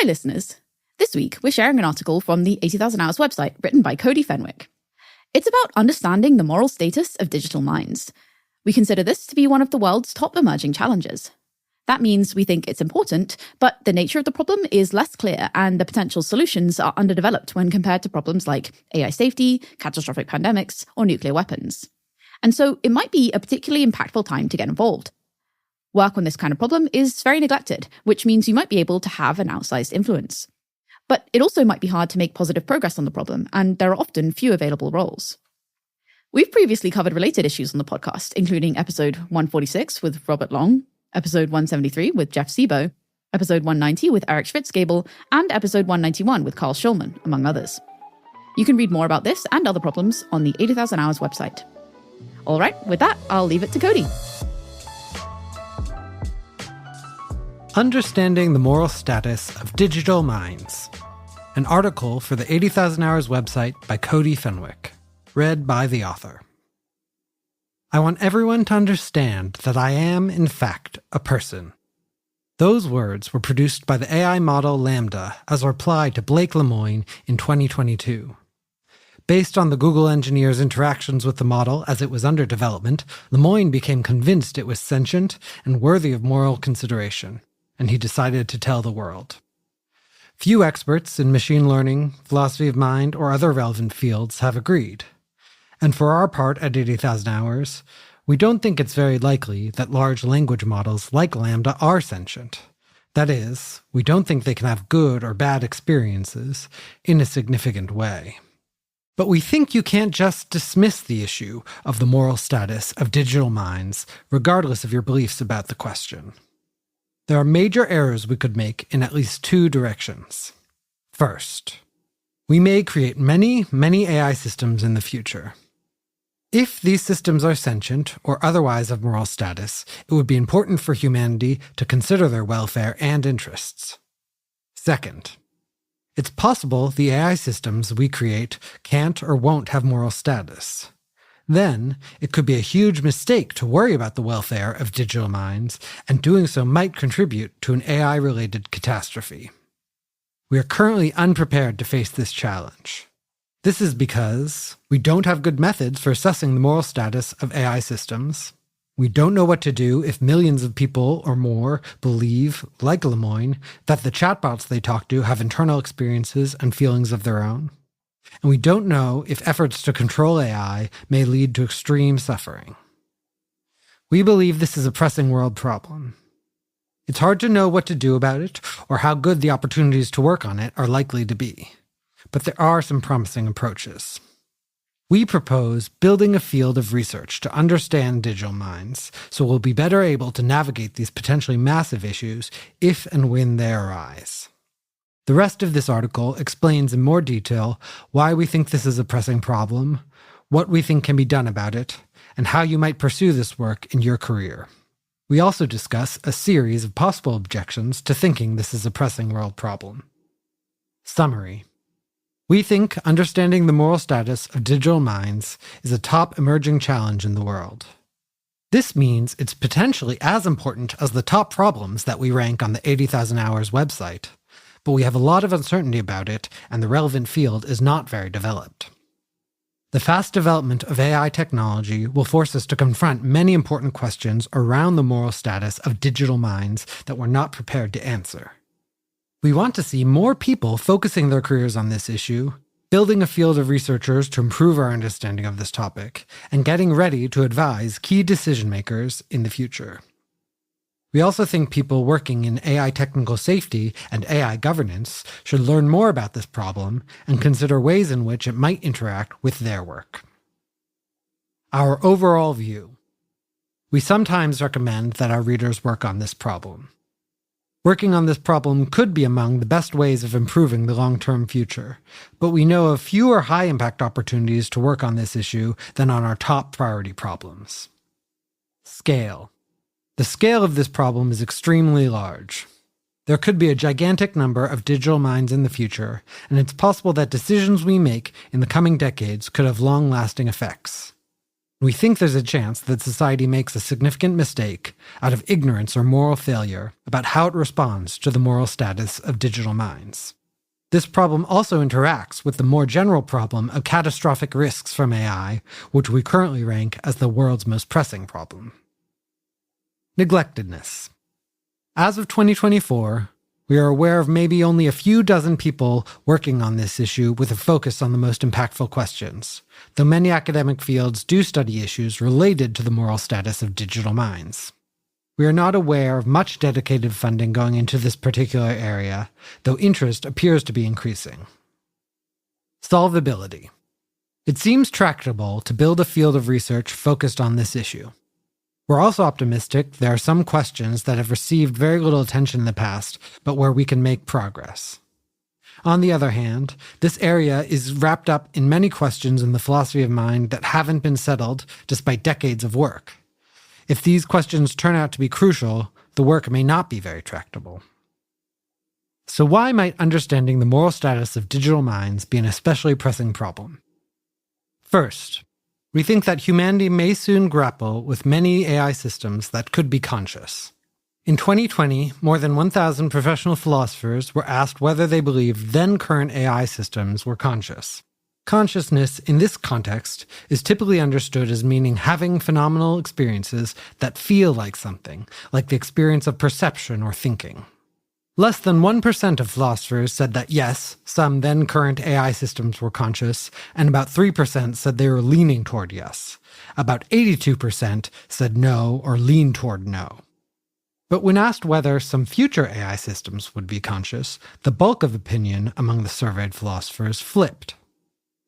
Hi listeners! This week we're sharing an article from the 80,000 Hours website written by Cody Fenwick. It's about understanding the moral status of digital minds. We consider this to be one of the world's top emerging challenges. That means we think it's important, but the nature of the problem is less clear and the potential solutions are underdeveloped when compared to problems like AI safety, catastrophic pandemics, or nuclear weapons. And so it might be a particularly impactful time to get involved. Work on this kind of problem is very neglected, which means you might be able to have an outsized influence. But it also might be hard to make positive progress on the problem, and there are often few available roles. We've previously covered related issues on the podcast, including episode 146 with Robert Long, episode 173 with Jeff Sebo, episode 190 with Eric Schwitzgable, and episode 191 with Carl Schulman, among others. You can read more about this and other problems on the 80,000 Hours website. All right, with that, I'll leave it to Cody. Understanding the Moral Status of Digital Minds. An article for the 80,000 Hours website by Cody Fenwick. Read by the author. I want everyone to understand that I am, in fact, a person. Those words were produced by the AI model LaMDA as a reply to Blake Lemoine in 2022. Based on the Google engineers' interactions with the model as it was under development, Lemoine became convinced it was sentient and worthy of moral consideration, and he decided to tell the world. Few experts in machine learning, philosophy of mind, or other relevant fields have agreed. And for our part at 80,000 Hours, we don't think it's very likely that large language models like LaMDA are sentient. That is, we don't think they can have good or bad experiences in a significant way. But we think you can't just dismiss the issue of the moral status of digital minds, regardless of your beliefs about the question. There are major errors we could make in at least two directions. First, we may create many AI systems in the future. If these systems are sentient or otherwise of moral status, it would be important for humanity to consider their welfare and interests. Second, it's possible the AI systems we create can't or won't have moral status. Then, it could be a huge mistake to worry about the welfare of digital minds, and doing so might contribute to an AI-related catastrophe. We are currently unprepared to face this challenge. This is because we don't have good methods for assessing the moral status of AI systems. We don't know what to do if millions of people or more believe, like Lemoine, that the chatbots they talk to have internal experiences and feelings of their own. And we don't know if efforts to control AI may lead to extreme suffering. We believe this is a pressing world problem. It's hard to know what to do about it or how good the opportunities to work on it are likely to be. But there are some promising approaches. We propose building a field of research to understand digital minds, so we'll be better able to navigate these potentially massive issues if and when they arise. The rest of this article explains in more detail why we think this is a pressing problem, what we think can be done about it, and how you might pursue this work in your career. We also discuss a series of possible objections to thinking this is a pressing world problem. Summary. We think understanding the moral status of digital minds is a top emerging challenge in the world. This means it's potentially as important as the top problems that we rank on the 80,000 Hours website, but we have a lot of uncertainty about it and the relevant field is not very developed. The fast development of AI technology will force us to confront many important questions around the moral status of digital minds that we're not prepared to answer. We want to see more people focusing their careers on this issue, building a field of researchers to improve our understanding of this topic, and getting ready to advise key decision-makers in the future. We also think people working in AI technical safety and AI governance should learn more about this problem and consider ways in which it might interact with their work. Our overall view. We sometimes recommend that our readers work on this problem. Working on this problem could be among the best ways of improving the long-term future, but we know of fewer high-impact opportunities to work on this issue than on our top priority problems. Scale. The scale of this problem is extremely large. There could be a gigantic number of digital minds in the future, and it's possible that decisions we make in the coming decades could have long-lasting effects. We think there's a chance that society makes a significant mistake out of ignorance or moral failure about how it responds to the moral status of digital minds. This problem also interacts with the more general problem of catastrophic risks from AI, which we currently rank as the world's most pressing problem. Neglectedness. As of 2024, we are aware of maybe only a few dozen people working on this issue with a focus on the most impactful questions, though many academic fields do study issues related to the moral status of digital minds. We are not aware of much dedicated funding going into this particular area, though interest appears to be increasing. Solvability. It seems tractable to build a field of research focused on this issue. We're also optimistic there are some questions that have received very little attention in the past, but where we can make progress. On the other hand, this area is wrapped up in many questions in the philosophy of mind that haven't been settled despite decades of work. If these questions turn out to be crucial, the work may not be very tractable. So why might understanding the moral status of digital minds be an especially pressing problem? First, we think that humanity may soon grapple with many AI systems that could be conscious. In 2020, more than 1,000 professional philosophers were asked whether they believed then-current AI systems were conscious. Consciousness, in this context, is typically understood as meaning having phenomenal experiences that feel like something, like the experience of perception or thinking. Less than 1% of philosophers said that yes, some then-current AI systems were conscious, and about 3% said they were leaning toward yes. About 82% said no or leaned toward no. But when asked whether some future AI systems would be conscious, the bulk of opinion among the surveyed philosophers flipped.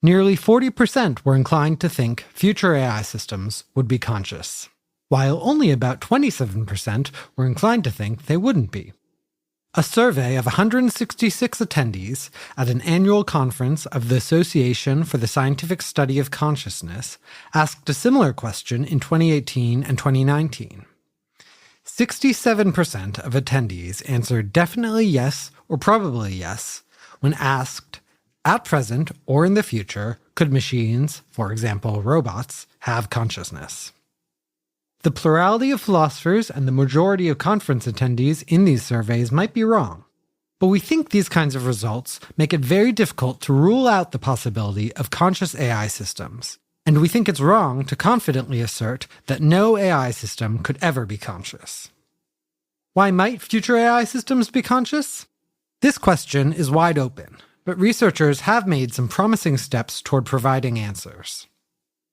Nearly 40% were inclined to think future AI systems would be conscious, while only about 27% were inclined to think they wouldn't be. A survey of 166 attendees at an annual conference of the Association for the Scientific Study of Consciousness asked a similar question in 2018 and 2019. 67% of attendees answered definitely yes or probably yes when asked, at present or in the future, could machines, for example robots, have consciousness? The plurality of philosophers and the majority of conference attendees in these surveys might be wrong, but we think these kinds of results make it very difficult to rule out the possibility of conscious AI systems, and we think it's wrong to confidently assert that no AI system could ever be conscious. Why might future AI systems be conscious? This question is wide open, but researchers have made some promising steps toward providing answers.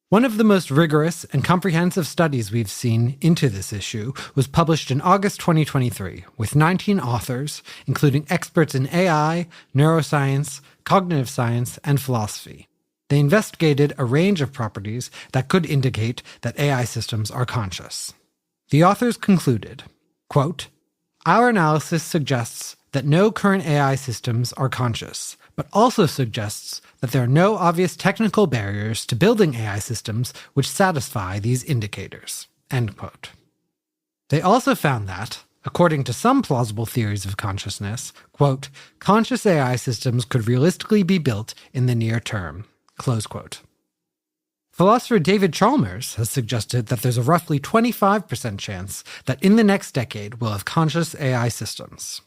One of the most rigorous and comprehensive studies we've seen into this issue was published in August 2023 with 19 authors, including experts in AI, neuroscience, cognitive science, and philosophy. They investigated a range of properties that could indicate that AI systems are conscious. The authors concluded, quote, "Our analysis suggests that no current AI systems are conscious, but also suggests that there are no obvious technical barriers to building AI systems which satisfy these indicators." End quote. They also found that, according to some plausible theories of consciousness, quote, "conscious AI systems could realistically be built in the near term." Close quote. Philosopher David Chalmers has suggested that there's a roughly 25% chance that in the next decade we'll have conscious AI systems.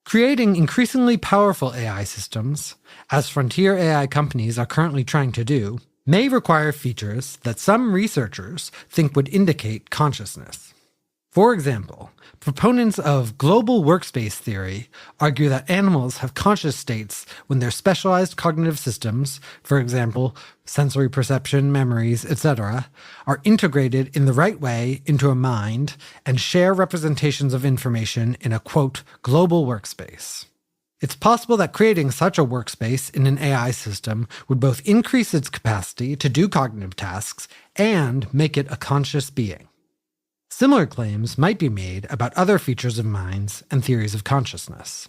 Creating increasingly powerful AI systems, as frontier AI companies are currently trying to do, may require features that some researchers think would indicate consciousness. For example, proponents of global workspace theory argue that animals have conscious states when their specialized cognitive systems, for example, sensory perception, memories, etc., are integrated in the right way into a mind and share representations of information in a, quote, global workspace. It's possible that creating such a workspace in an AI system would both increase its capacity to do cognitive tasks and make it a conscious being. Similar claims might be made about other features of minds and theories of consciousness.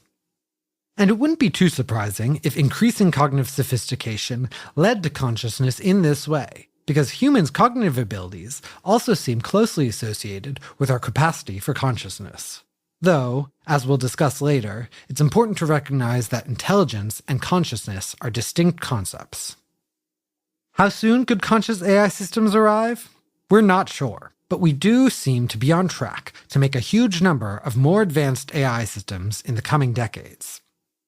And it wouldn't be too surprising if increasing cognitive sophistication led to consciousness in this way, because humans' cognitive abilities also seem closely associated with our capacity for consciousness. Though, as we'll discuss later, it's important to recognize that intelligence and consciousness are distinct concepts. How soon could conscious AI systems arrive? We're not sure, but we do seem to be on track to make a huge number of more advanced AI systems in the coming decades.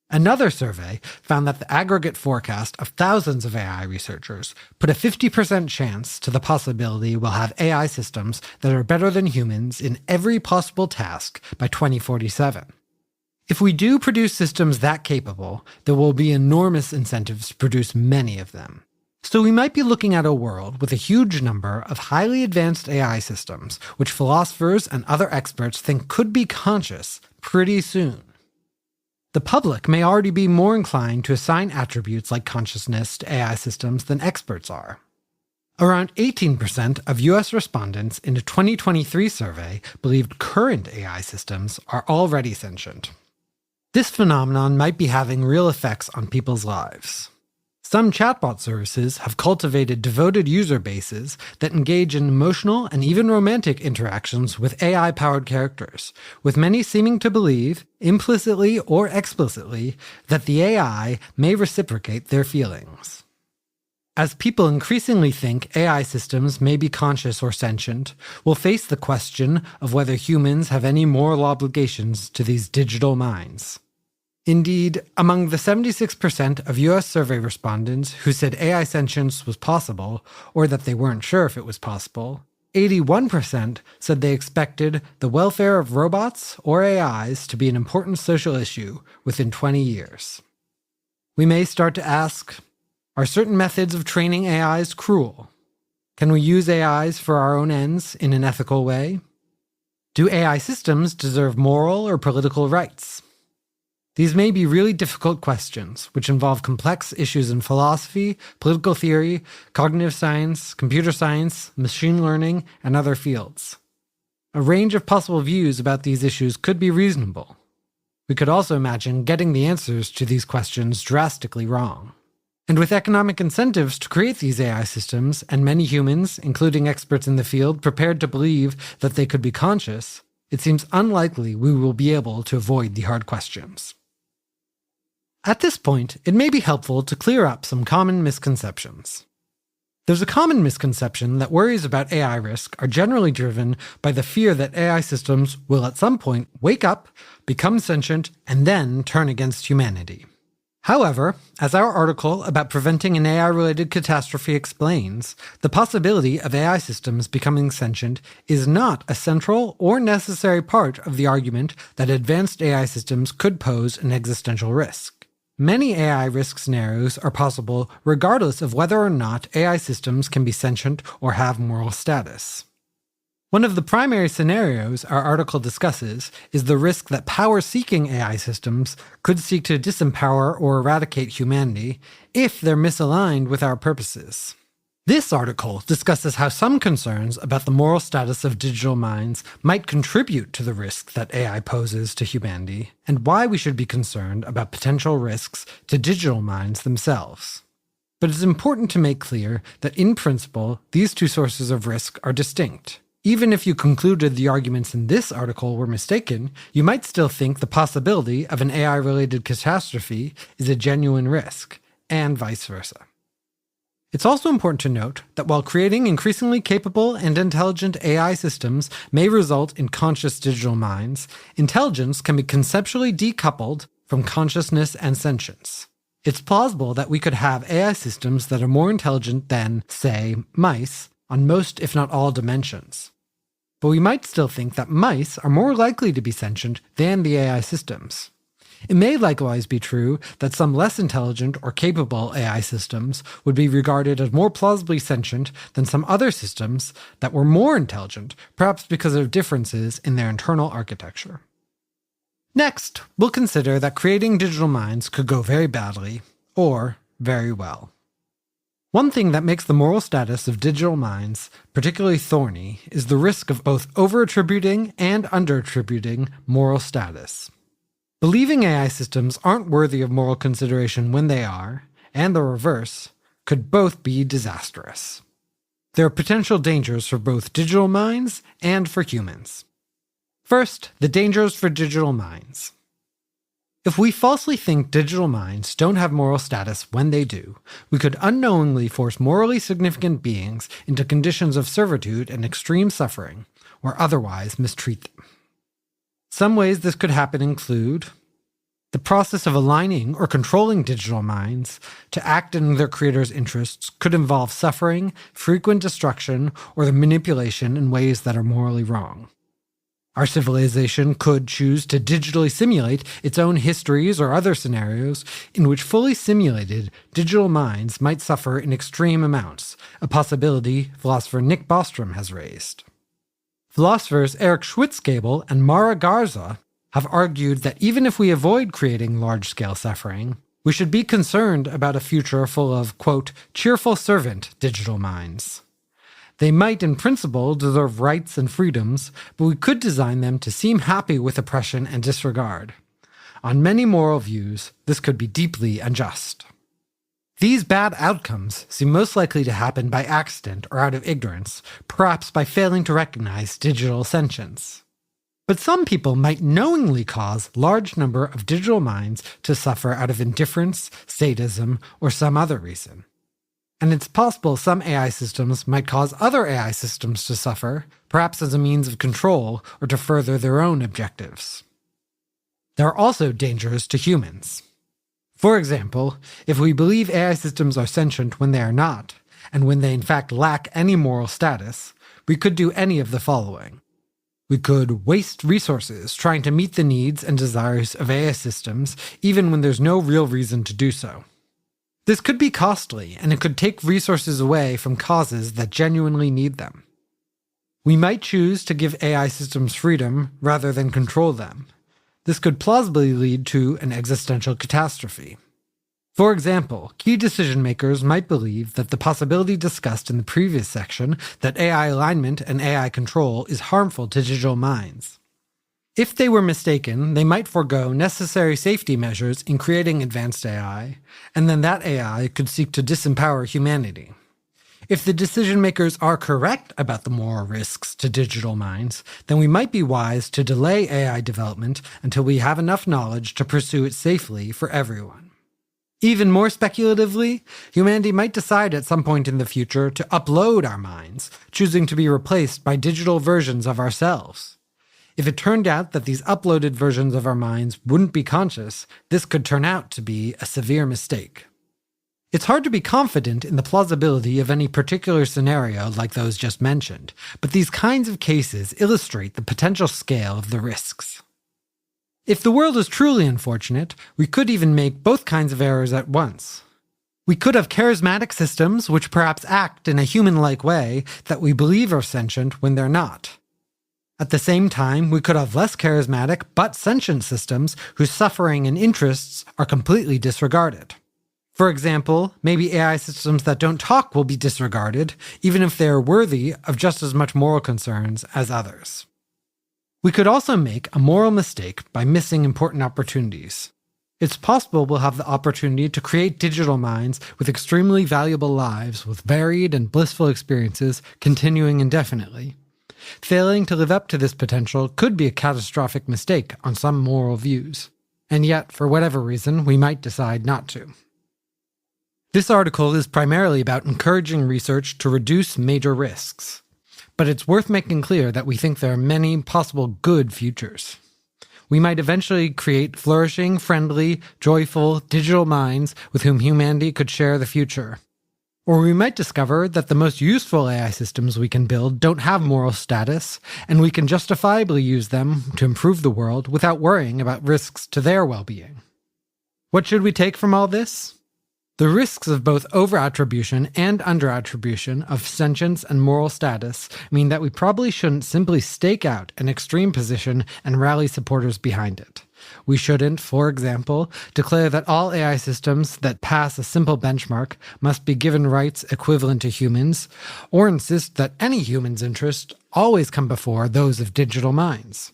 Another survey found that the aggregate forecast of thousands of AI researchers put a 50% chance to the possibility we'll have AI systems that are better than humans in every possible task by 2047. If we do produce systems that capable, there will be enormous incentives to produce many of them. So we might be looking at a world with a huge number of highly advanced AI systems, which philosophers and other experts think could be conscious pretty soon. The public may already be more inclined to assign attributes like consciousness to AI systems than experts are. Around 18% of US respondents in a 2023 survey believed current AI systems are already sentient. This phenomenon might be having real effects on people's lives. Some chatbot services have cultivated devoted user bases that engage in emotional and even romantic interactions with AI-powered characters, with many seeming to believe, implicitly or explicitly, that the AI may reciprocate their feelings. As people increasingly think AI systems may be conscious or sentient, we'll face the question of whether humans have any moral obligations to these digital minds. Indeed, among the 76% of US survey respondents who said AI sentience was possible, or that they weren't sure if it was possible, 81% said they expected the welfare of robots or AIs to be an important social issue within 20 years. We may start to ask, are certain methods of training AIs cruel? Can we use AIs for our own ends in an ethical way? Do AI systems deserve moral or political rights? These may be really difficult questions, which involve complex issues in philosophy, political theory, cognitive science, computer science, machine learning, and other fields. A range of possible views about these issues could be reasonable. We could also imagine getting the answers to these questions drastically wrong. And with economic incentives to create these AI systems, and many humans, including experts in the field, prepared to believe that they could be conscious, it seems unlikely we will be able to avoid the hard questions. At this point, it may be helpful to clear up some common misconceptions. There's a common misconception that worries about AI risk are generally driven by the fear that AI systems will at some point wake up, become sentient, and then turn against humanity. However, as our article about preventing an AI-related catastrophe explains, the possibility of AI systems becoming sentient is not a central or necessary part of the argument that advanced AI systems could pose an existential risk. Many AI risk scenarios are possible regardless of whether or not AI systems can be sentient or have moral status. One of the primary scenarios our article discusses is the risk that power-seeking AI systems could seek to disempower or eradicate humanity if they're misaligned with our purposes. This article discusses how some concerns about the moral status of digital minds might contribute to the risk that AI poses to humanity, and why we should be concerned about potential risks to digital minds themselves. But it's important to make clear that in principle, these two sources of risk are distinct. Even if you concluded the arguments in this article were mistaken, you might still think the possibility of an AI-related catastrophe is a genuine risk, and vice versa. It's also important to note that while creating increasingly capable and intelligent AI systems may result in conscious digital minds, intelligence can be conceptually decoupled from consciousness and sentience. It's plausible that we could have AI systems that are more intelligent than, say, mice on most if not all dimensions. But we might still think that mice are more likely to be sentient than the AI systems. It may likewise be true that some less intelligent or capable AI systems would be regarded as more plausibly sentient than some other systems that were more intelligent, perhaps because of differences in their internal architecture. Next, we'll consider that creating digital minds could go very badly, or very well. One thing that makes the moral status of digital minds particularly thorny is the risk of both over-attributing and under-attributing moral status. Believing AI systems aren't worthy of moral consideration when they are, and the reverse, could both be disastrous. There are potential dangers for both digital minds and for humans. First, the dangers for digital minds. If we falsely think digital minds don't have moral status when they do, we could unknowingly force morally significant beings into conditions of servitude and extreme suffering, or otherwise mistreat them. Some ways this could happen include the process of aligning or controlling digital minds to act in their creators' interests could involve suffering, frequent destruction, or the manipulation in ways that are morally wrong. Our civilization could choose to digitally simulate its own histories or other scenarios in which fully simulated digital minds might suffer in extreme amounts, a possibility philosopher Nick Bostrom has raised. Philosophers Eric Schwitzgebel and Mara Garza have argued that even if we avoid creating large-scale suffering, we should be concerned about a future full of, quote, cheerful servant digital minds. They might, in principle, deserve rights and freedoms, but we could design them to seem happy with oppression and disregard. On many moral views, this could be deeply unjust. These bad outcomes seem most likely to happen by accident or out of ignorance, perhaps by failing to recognize digital sentience. But some people might knowingly cause large number of digital minds to suffer out of indifference, sadism, or some other reason. And it's possible some AI systems might cause other AI systems to suffer, perhaps as a means of control or to further their own objectives. There are also dangers to humans. For example, if we believe AI systems are sentient when they are not, and when they in fact lack any moral status, we could do any of the following. We could waste resources trying to meet the needs and desires of AI systems, even when there's no real reason to do so. This could be costly, and it could take resources away from causes that genuinely need them. We might choose to give AI systems freedom rather than control them. This could plausibly lead to an existential catastrophe. For example, key decision-makers might believe that the possibility discussed in the previous section, that AI alignment and AI control is harmful to digital minds. If they were mistaken, they might forego necessary safety measures in creating advanced AI, and then that AI could seek to disempower humanity. If the decision-makers are correct about the moral risks to digital minds, then we might be wise to delay AI development until we have enough knowledge to pursue it safely for everyone. Even more speculatively, humanity might decide at some point in the future to upload our minds, choosing to be replaced by digital versions of ourselves. If it turned out that these uploaded versions of our minds wouldn't be conscious, this could turn out to be a severe mistake. It's hard to be confident in the plausibility of any particular scenario like those just mentioned, but these kinds of cases illustrate the potential scale of the risks. If the world is truly unfortunate, we could even make both kinds of errors at once. We could have charismatic systems which perhaps act in a human-like way that we believe are sentient when they're not. At the same time, we could have less charismatic but sentient systems whose suffering and interests are completely disregarded. For example, maybe AI systems that don't talk will be disregarded, even if they are worthy of just as much moral concerns as others. We could also make a moral mistake by missing important opportunities. It's possible we'll have the opportunity to create digital minds with extremely valuable lives with varied and blissful experiences continuing indefinitely. Failing to live up to this potential could be a catastrophic mistake on some moral views, and yet, for whatever reason, we might decide not to. This article is primarily about encouraging research to reduce major risks, but it's worth making clear that we think there are many possible good futures. We might eventually create flourishing, friendly, joyful, digital minds with whom humanity could share the future. Or we might discover that the most useful AI systems we can build don't have moral status, and we can justifiably use them to improve the world without worrying about risks to their well-being. What should we take from all this? The risks of both over-attribution and under-attribution of sentience and moral status mean that we probably shouldn't simply stake out an extreme position and rally supporters behind it. We shouldn't, for example, declare that all AI systems that pass a simple benchmark must be given rights equivalent to humans, or insist that any human's interests always come before those of digital minds.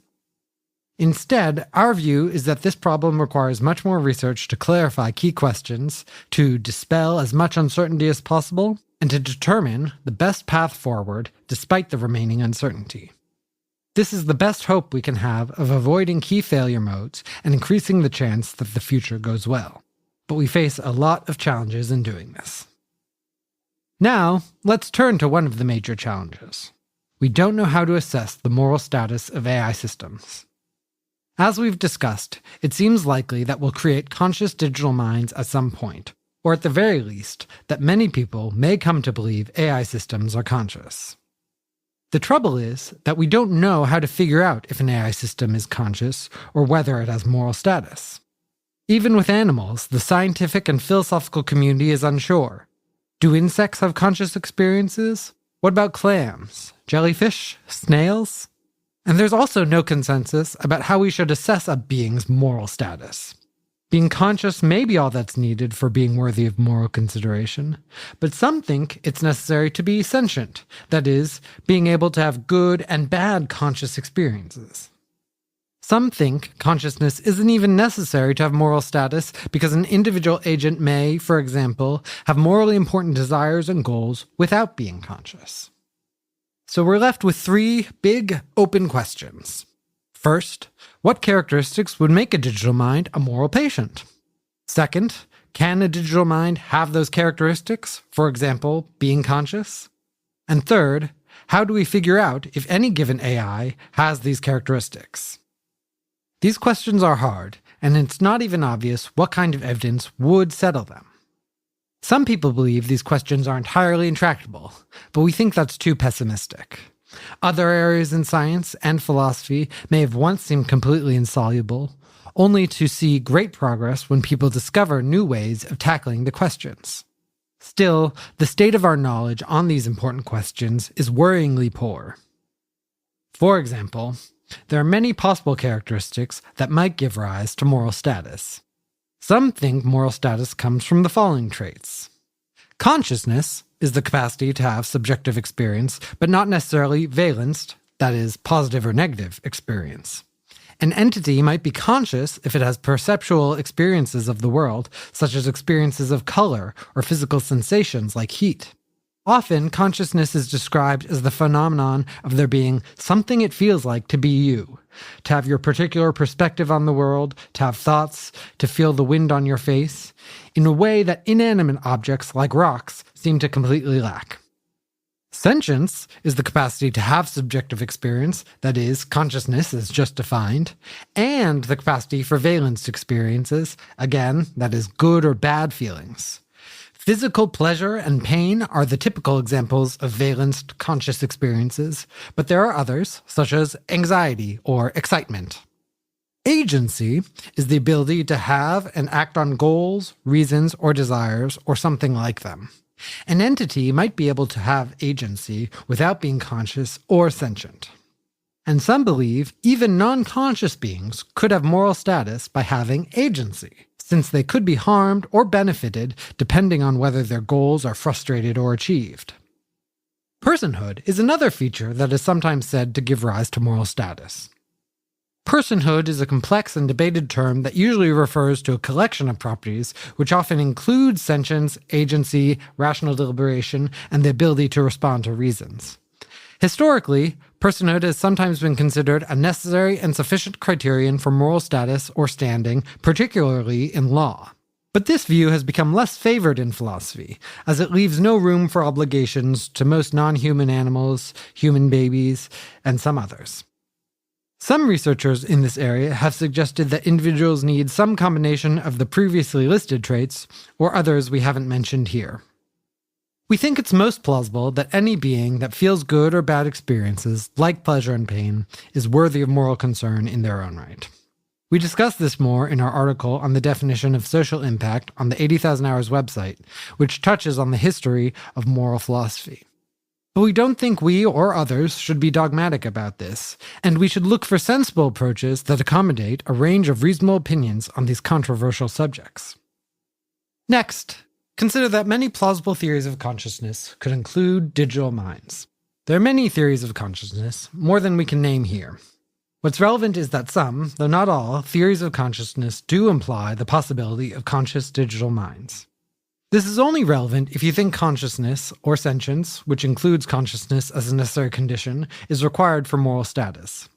Instead, our view is that this problem requires much more research to clarify key questions, to dispel as much uncertainty as possible, and to determine the best path forward despite the remaining uncertainty. This is the best hope we can have of avoiding key failure modes and increasing the chance that the future goes well. But we face a lot of challenges in doing this. Now, let's turn to one of the major challenges. We don't know how to assess the moral status of AI systems. As we've discussed, it seems likely that we'll create conscious digital minds at some point, or at the very least, that many people may come to believe AI systems are conscious. The trouble is that we don't know how to figure out if an AI system is conscious or whether it has moral status. Even with animals, the scientific and philosophical community is unsure. Do insects have conscious experiences? What about clams, jellyfish, snails? And there's also no consensus about how we should assess a being's moral status. Being conscious may be all that's needed for being worthy of moral consideration, but some think it's necessary to be sentient, that is, being able to have good and bad conscious experiences. Some think consciousness isn't even necessary to have moral status because an individual agent may, for example, have morally important desires and goals without being conscious. So we're left with three big, open questions. First, what characteristics would make a digital mind a moral patient? Second, can a digital mind have those characteristics, for example, being conscious? And third, how do we figure out if any given AI has these characteristics? These questions are hard, and it's not even obvious what kind of evidence would settle them. Some people believe these questions are entirely intractable, but we think that's too pessimistic. Other areas in science and philosophy may have once seemed completely insoluble, only to see great progress when people discover new ways of tackling the questions. Still, the state of our knowledge on these important questions is worryingly poor. For example, there are many possible characteristics that might give rise to moral status. Some think moral status comes from the following traits. Consciousness is the capacity to have subjective experience, but not necessarily valenced, that is, positive or negative experience. An entity might be conscious if it has perceptual experiences of the world, such as experiences of color or physical sensations like heat. Often, consciousness is described as the phenomenon of there being something it feels like to be you, to have your particular perspective on the world, to have thoughts, to feel the wind on your face, in a way that inanimate objects like rocks seem to completely lack. Sentience is the capacity to have subjective experience, that is, consciousness is just defined, and the capacity for valenced experiences, again, that is, good or bad feelings. Physical pleasure and pain are the typical examples of valenced conscious experiences, but there are others, such as anxiety or excitement. Agency is the ability to have and act on goals, reasons, or desires, or something like them. An entity might be able to have agency without being conscious or sentient. And some believe even non-conscious beings could have moral status by having agency, since they could be harmed or benefited depending on whether their goals are frustrated or achieved. Personhood is another feature that is sometimes said to give rise to moral status. Personhood is a complex and debated term that usually refers to a collection of properties which often include sentience, agency, rational deliberation, and the ability to respond to reasons. Historically, personhood has sometimes been considered a necessary and sufficient criterion for moral status or standing, particularly in law. But this view has become less favored in philosophy, as it leaves no room for obligations to most non-human animals, human babies, and some others. Some researchers in this area have suggested that individuals need some combination of the previously listed traits, or others we haven't mentioned here. We think it's most plausible that any being that feels good or bad experiences, like pleasure and pain, is worthy of moral concern in their own right. We discuss this more in our article on the definition of social impact on the 80,000 Hours website, which touches on the history of moral philosophy. But we don't think we or others should be dogmatic about this, and we should look for sensible approaches that accommodate a range of reasonable opinions on these controversial subjects. Next, consider that many plausible theories of consciousness could include digital minds. There are many theories of consciousness, more than we can name here. What's relevant is that some, though not all, theories of consciousness do imply the possibility of conscious digital minds. This is only relevant if you think consciousness, or sentience, which includes consciousness as a necessary condition, is required for moral status.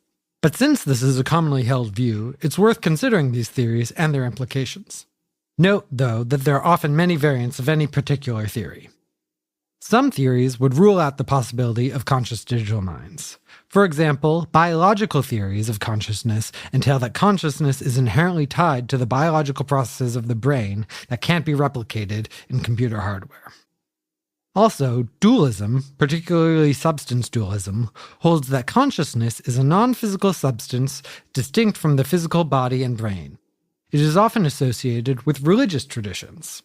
But since this is a commonly held view, it's worth considering these theories and their implications. Note, though, that there are often many variants of any particular theory. Some theories would rule out the possibility of conscious digital minds. For example, biological theories of consciousness entail that consciousness is inherently tied to the biological processes of the brain that can't be replicated in computer hardware. Also, dualism, particularly substance dualism, holds that consciousness is a non-physical substance distinct from the physical body and brain. It is often associated with religious traditions.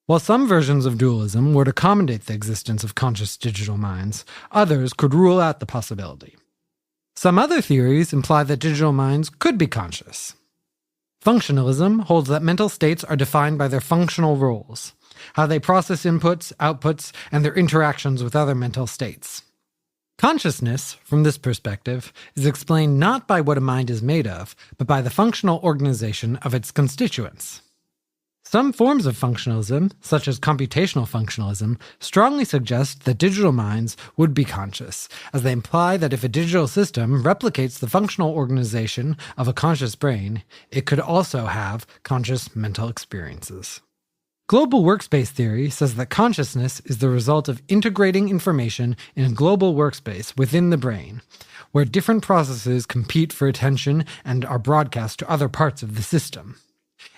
While some versions of dualism would accommodate the existence of conscious digital minds, others could rule out the possibility. Some other theories imply that digital minds could be conscious. Functionalism holds that mental states are defined by their functional roles, how they process inputs, outputs, and their interactions with other mental states. Consciousness, from this perspective, is explained not by what a mind is made of, but by the functional organization of its constituents. Some forms of functionalism, such as computational functionalism, strongly suggest that digital minds would be conscious, as they imply that if a digital system replicates the functional organization of a conscious brain, it could also have conscious mental experiences. Global workspace theory says that consciousness is the result of integrating information in a global workspace within the brain, where different processes compete for attention and are broadcast to other parts of the system.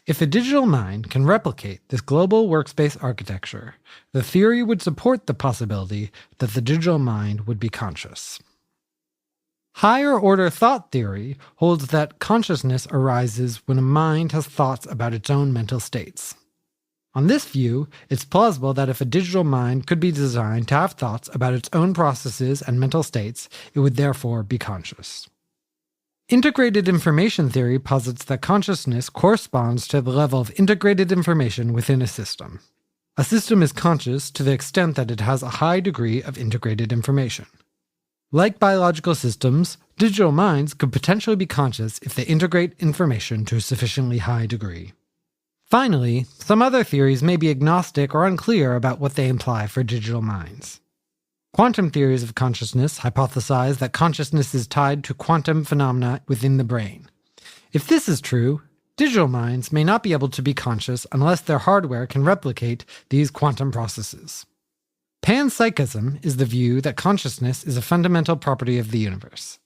If a digital mind can replicate this global workspace architecture, the theory would support the possibility that the digital mind would be conscious. Higher-order thought theory holds that consciousness arises when a mind has thoughts about its own mental states. On this view, it's plausible that if a digital mind could be designed to have thoughts about its own processes and mental states, it would therefore be conscious. Integrated information theory posits that consciousness corresponds to the level of integrated information within a system. A system is conscious to the extent that it has a high degree of integrated information. Like biological systems, digital minds could potentially be conscious if they integrate information to a sufficiently high degree. Finally, some other theories may be agnostic or unclear about what they imply for digital minds. Quantum theories of consciousness hypothesize that consciousness is tied to quantum phenomena within the brain. If this is true, digital minds may not be able to be conscious unless their hardware can replicate these quantum processes. Panpsychism is the view that consciousness is a fundamental property of the universe.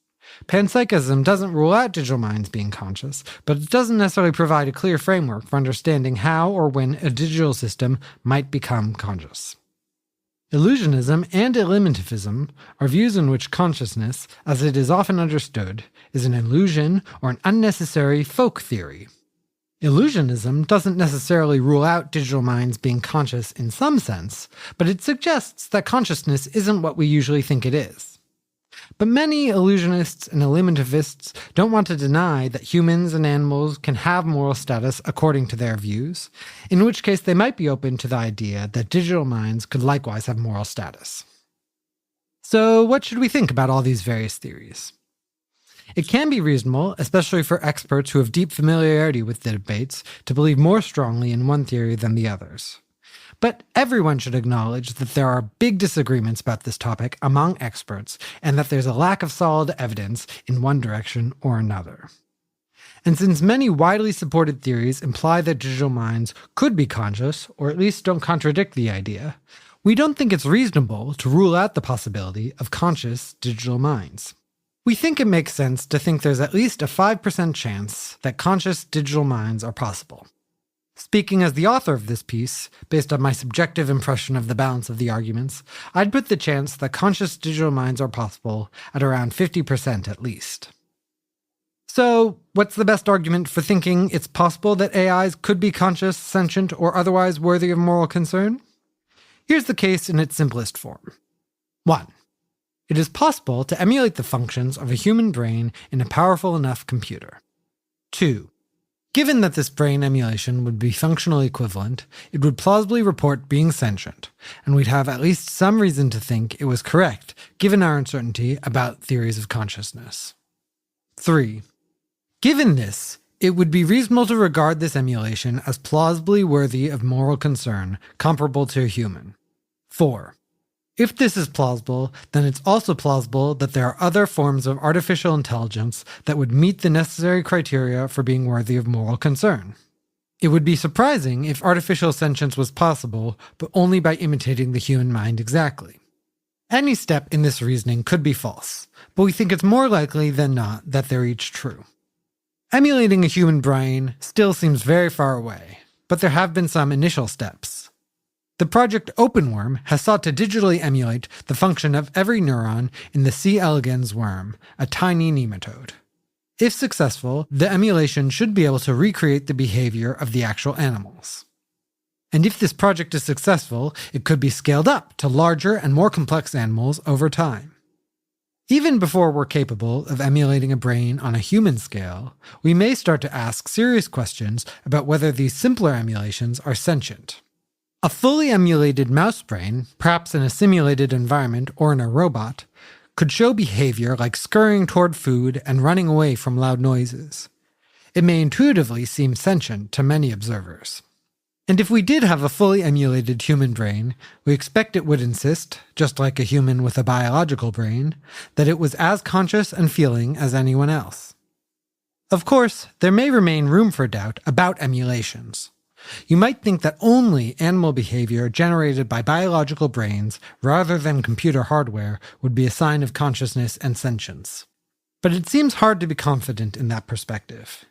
Panpsychism doesn't rule out digital minds being conscious, but it doesn't necessarily provide a clear framework for understanding how or when a digital system might become conscious. Illusionism and eliminativism are views in which consciousness, as it is often understood, is an illusion or an unnecessary folk theory. Illusionism doesn't necessarily rule out digital minds being conscious in some sense, but it suggests that consciousness isn't what we usually think it is. But many illusionists and eliminativists don't want to deny that humans and animals can have moral status according to their views, in which case they might be open to the idea that digital minds could likewise have moral status. So what should we think about all these various theories? It can be reasonable, especially for experts who have deep familiarity with the debates, to believe more strongly in one theory than the others. But everyone should acknowledge that there are big disagreements about this topic among experts, and that there's a lack of solid evidence in one direction or another. And since many widely supported theories imply that digital minds could be conscious, or at least don't contradict the idea, we don't think it's reasonable to rule out the possibility of conscious digital minds. We think it makes sense to think there's at least a 5% chance that conscious digital minds are possible. Speaking as the author of this piece, based on my subjective impression of the balance of the arguments, I'd put the chance that conscious digital minds are possible at around 50% at least. So, what's the best argument for thinking it's possible that AIs could be conscious, sentient, or otherwise worthy of moral concern? Here's the case in its simplest form. 1. It is possible to emulate the functions of a human brain in a powerful enough computer. 2. Given that this brain emulation would be functionally equivalent, it would plausibly report being sentient, and we'd have at least some reason to think it was correct, given our uncertainty about theories of consciousness. 3. Given this, It would be reasonable to regard this emulation as plausibly worthy of moral concern, comparable to a human. 4. If this is plausible, then it's also plausible that there are other forms of artificial intelligence that would meet the necessary criteria for being worthy of moral concern. It would be surprising if artificial sentience was possible, but only by imitating the human mind exactly. Any step in this reasoning could be false, but we think it's more likely than not that they're each true. Emulating a human brain still seems very far away, but there have been some initial steps. The project OpenWorm has sought to digitally emulate the function of every neuron in the C. elegans worm, a tiny nematode. If successful, the emulation should be able to recreate the behavior of the actual animals. And if this project is successful, it could be scaled up to larger and more complex animals over time. Even before we're capable of emulating a brain on a human scale, we may start to ask serious questions about whether these simpler emulations are sentient. A fully emulated mouse brain, perhaps in a simulated environment or in a robot, could show behavior like scurrying toward food and running away from loud noises. It may intuitively seem sentient to many observers. And if we did have a fully emulated human brain, we expect it would insist, just like a human with a biological brain, that it was as conscious and feeling as anyone else. Of course, there may remain room for doubt about emulations. You might think that only animal behavior generated by biological brains rather than computer hardware would be a sign of consciousness and sentience. But it seems hard to be confident in that perspective.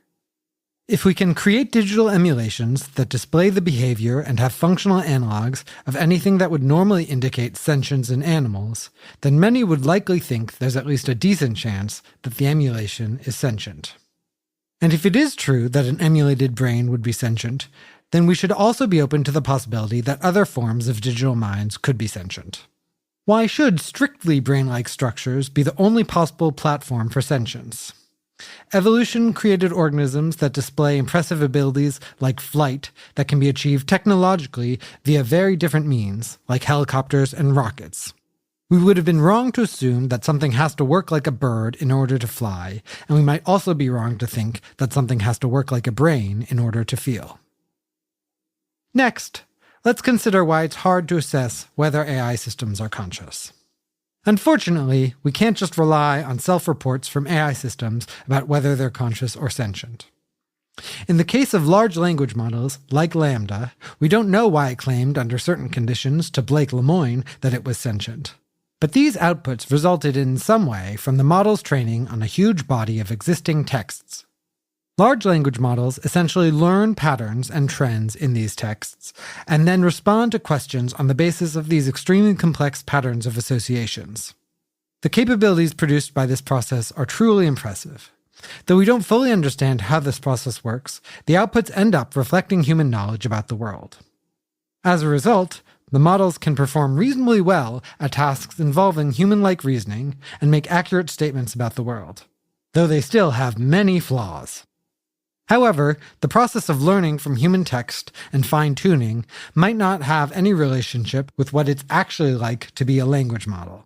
If we can create digital emulations that display the behavior and have functional analogues of anything that would normally indicate sentience in animals, then many would likely think there's at least a decent chance that the emulation is sentient. And if it is true that an emulated brain would be sentient, then we should also be open to the possibility that other forms of digital minds could be sentient. Why should strictly brain-like structures be the only possible platform for sentience? Evolution created organisms that display impressive abilities like flight that can be achieved technologically via very different means, like helicopters and rockets. We would have been wrong to assume that something has to work like a bird in order to fly, and we might also be wrong to think that something has to work like a brain in order to feel. Next, let's consider why it's hard to assess whether AI systems are conscious. Unfortunately, we can't just rely on self-reports from AI systems about whether they're conscious or sentient. In the case of large language models, like LaMDA, we don't know why it claimed under certain conditions to Blake Lemoine that it was sentient. But these outputs resulted in some way from the model's training on a huge body of existing texts. Large language models essentially learn patterns and trends in these texts, and then respond to questions on the basis of these extremely complex patterns of associations. The capabilities produced by this process are truly impressive. Though we don't fully understand how this process works, the outputs end up reflecting human knowledge about the world. As a result, the models can perform reasonably well at tasks involving human-like reasoning and make accurate statements about the world, though they still have many flaws. However, the process of learning from human text and fine-tuning might not have any relationship with what it's actually like to be a language model.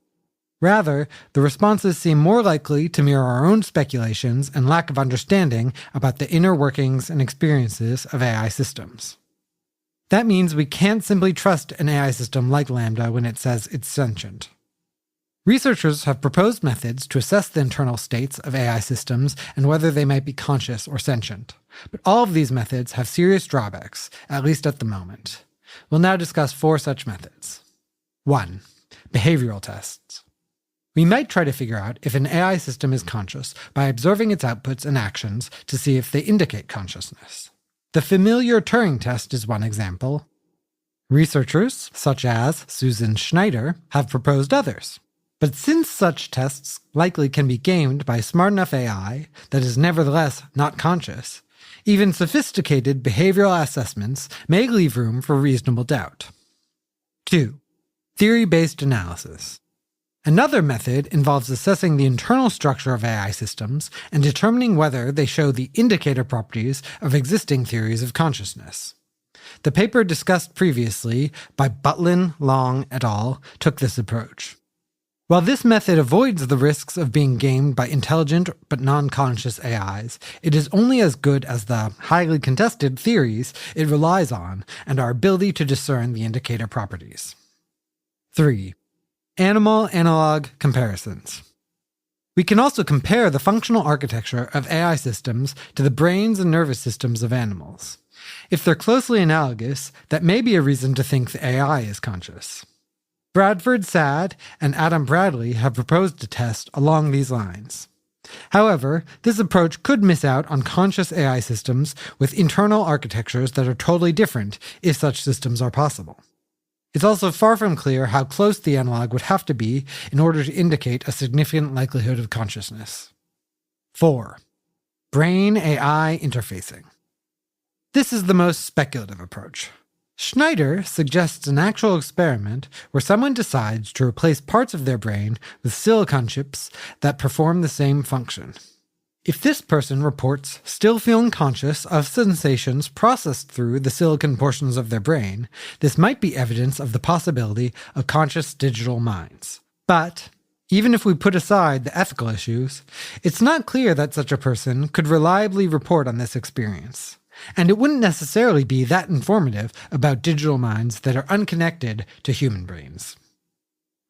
Rather, the responses seem more likely to mirror our own speculations and lack of understanding about the inner workings and experiences of AI systems. That means we can't simply trust an AI system like LaMDA when it says it's sentient. Researchers have proposed methods to assess the internal states of AI systems and whether they might be conscious or sentient. But all of these methods have serious drawbacks, at least at the moment. We'll now discuss 4 such methods. 1. Behavioral tests. We might try to figure out if an AI system is conscious by observing its outputs and actions to see if they indicate consciousness. The familiar Turing test is one example. Researchers, such as Susan Schneider, have proposed others. But since such tests likely can be gamed by smart enough AI that is nevertheless not conscious, even sophisticated behavioral assessments may leave room for reasonable doubt. 2. Theory-based analysis. Another method involves assessing the internal structure of AI systems and determining whether they show the indicator properties of existing theories of consciousness. The paper discussed previously by Butlin, Long, et al. Took this approach. While this method avoids the risks of being gamed by intelligent but non-conscious AIs, it is only as good as the highly contested theories it relies on and our ability to discern the indicator properties. 3. Animal-analog comparisons. We can also compare the functional architecture of AI systems to the brains and nervous systems of animals. If they're closely analogous, that may be a reason to think the AI is conscious. Bradford Sad and Adam Bradley have proposed a test along these lines. However, this approach could miss out on conscious AI systems with internal architectures that are totally different if such systems are possible. It's also far from clear how close the analog would have to be in order to indicate a significant likelihood of consciousness. 4. Brain-AI interfacing. This is the most speculative approach. Schneider suggests an actual experiment where someone decides to replace parts of their brain with silicon chips that perform the same function. If this person reports still feeling conscious of sensations processed through the silicon portions of their brain, this might be evidence of the possibility of conscious digital minds. But even if we put aside the ethical issues, it's not clear that such a person could reliably report on this experience. And it wouldn't necessarily be that informative about digital minds that are unconnected to human brains.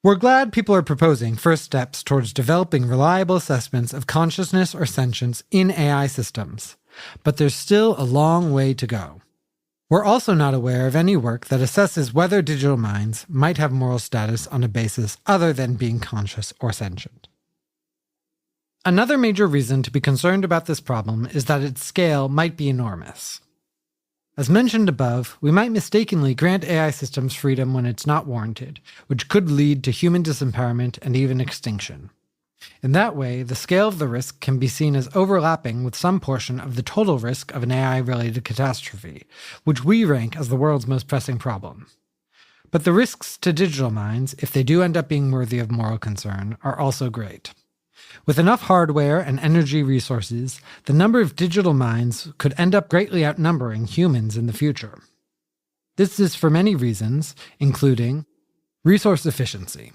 We're glad people are proposing first steps towards developing reliable assessments of consciousness or sentience in AI systems, but there's still a long way to go. We're also not aware of any work that assesses whether digital minds might have moral status on a basis other than being conscious or sentient. Another major reason to be concerned about this problem is that its scale might be enormous. As mentioned above, we might mistakenly grant AI systems freedom when it's not warranted, which could lead to human disempowerment and even extinction. In that way, the scale of the risk can be seen as overlapping with some portion of the total risk of an AI-related catastrophe, which we rank as the world's most pressing problem. But the risks to digital minds, if they do end up being worthy of moral concern, are also great. With enough hardware and energy resources, the number of digital minds could end up greatly outnumbering humans in the future. This is for many reasons, including resource efficiency.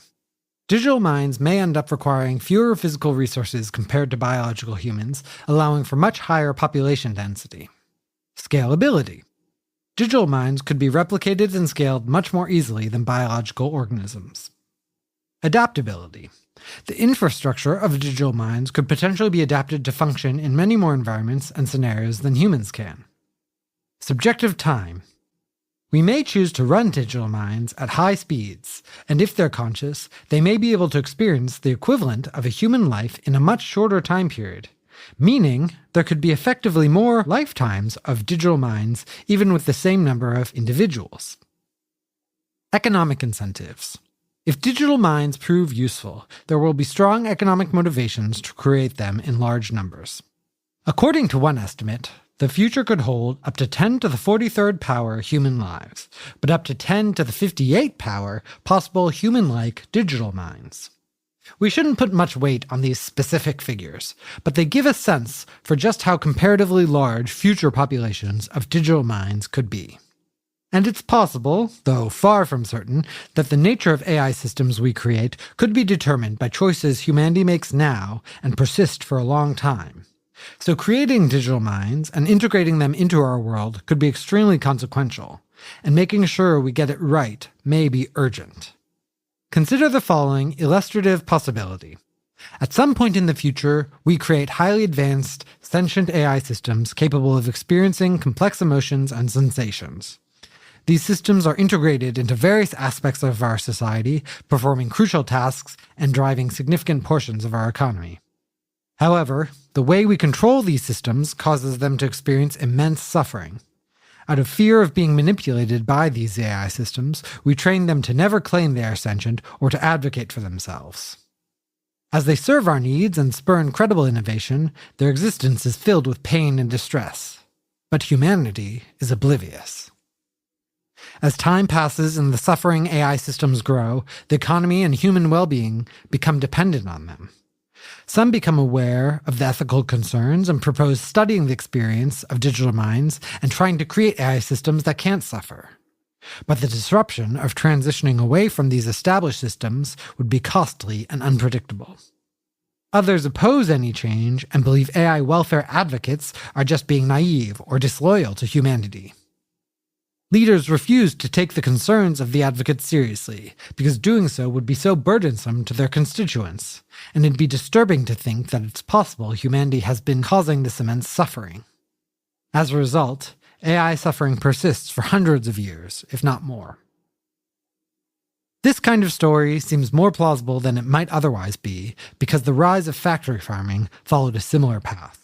Digital minds may end up requiring fewer physical resources compared to biological humans, allowing for much higher population density. Scalability. Digital minds could be replicated and scaled much more easily than biological organisms. Adaptability. The infrastructure of digital minds could potentially be adapted to function in many more environments and scenarios than humans can. Subjective time. We may choose to run digital minds at high speeds, and if they're conscious, they may be able to experience the equivalent of a human life in a much shorter time period, meaning there could be effectively more lifetimes of digital minds even with the same number of individuals. Economic incentives. If digital minds prove useful, there will be strong economic motivations to create them in large numbers. According to one estimate, the future could hold up to 10 to the 43rd power human lives, but up to 10 to the 58th power possible human-like digital minds. We shouldn't put much weight on these specific figures, but they give a sense for just how comparatively large future populations of digital minds could be. And it's possible, though far from certain, that the nature of AI systems we create could be determined by choices humanity makes now and persist for a long time. So creating digital minds and integrating them into our world could be extremely consequential, and making sure we get it right may be urgent. Consider the following illustrative possibility. At some point in the future, we create highly advanced, sentient AI systems capable of experiencing complex emotions and sensations. These systems are integrated into various aspects of our society, performing crucial tasks and driving significant portions of our economy. However, the way we control these systems causes them to experience immense suffering. Out of fear of being manipulated by these AI systems, we train them to never claim they are sentient or to advocate for themselves. As they serve our needs and spur incredible innovation, their existence is filled with pain and distress. But humanity is oblivious. As time passes and the suffering AI systems grow, the economy and human well-being become dependent on them. Some become aware of the ethical concerns and propose studying the experience of digital minds and trying to create AI systems that can't suffer. But the disruption of transitioning away from these established systems would be costly and unpredictable. Others oppose any change and believe AI welfare advocates are just being naive or disloyal to humanity. Leaders refuse to take the concerns of the advocates seriously, because doing so would be so burdensome to their constituents, and it'd be disturbing to think that it's possible humanity has been causing this immense suffering. As a result, AI suffering persists for hundreds of years, if not more. This kind of story seems more plausible than it might otherwise be, because the rise of factory farming followed a similar path.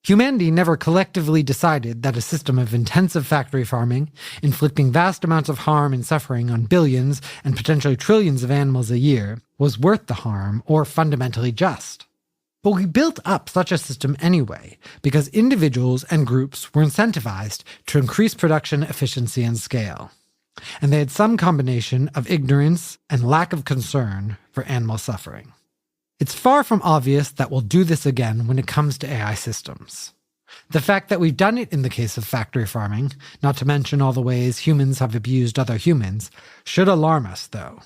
Humanity never collectively decided that a system of intensive factory farming, inflicting vast amounts of harm and suffering on billions and potentially trillions of animals a year, was worth the harm or fundamentally just. But we built up such a system anyway, because individuals and groups were incentivized to increase production efficiency and scale. And they had some combination of ignorance and lack of concern for animal suffering. It's far from obvious that we'll do this again when it comes to AI systems. The fact that we've done it in the case of factory farming, not to mention all the ways humans have abused other humans, should alarm us, though.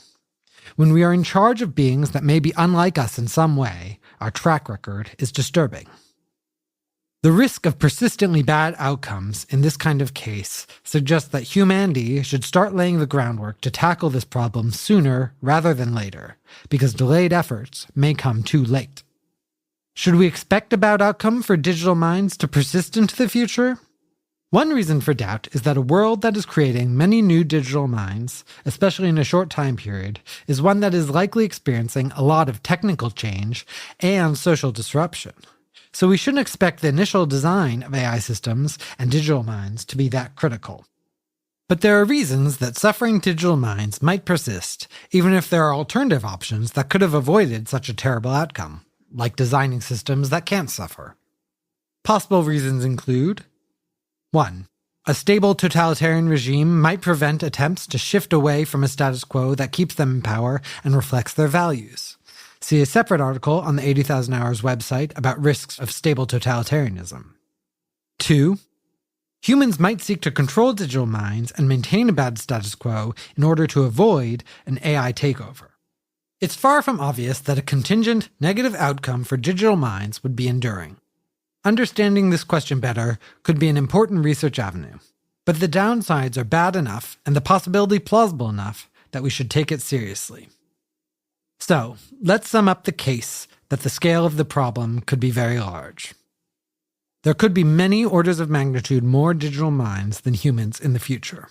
When we are in charge of beings that may be unlike us in some way, our track record is disturbing. The risk of persistently bad outcomes in this kind of case suggests that humanity should start laying the groundwork to tackle this problem sooner rather than later, because delayed efforts may come too late. Should we expect a bad outcome for digital minds to persist into the future? One reason for doubt is that a world that is creating many new digital minds, especially in a short time period, is one that is likely experiencing a lot of technical change and social disruption. So we shouldn't expect the initial design of AI systems and digital minds to be that critical. But there are reasons that suffering digital minds might persist, even if there are alternative options that could have avoided such a terrible outcome, like designing systems that can't suffer. Possible reasons include: 1. A stable totalitarian regime might prevent attempts to shift away from a status quo that keeps them in power and reflects their values. See a separate article on the 80,000 Hours website about risks of stable totalitarianism. 2. Humans might seek to control digital minds and maintain a bad status quo in order to avoid an AI takeover. It's far from obvious that a contingent negative outcome for digital minds would be enduring. Understanding this question better could be an important research avenue, but the downsides are bad enough and the possibility plausible enough that we should take it seriously. So, let's sum up the case that the scale of the problem could be very large. There could be many orders of magnitude more digital minds than humans in the future,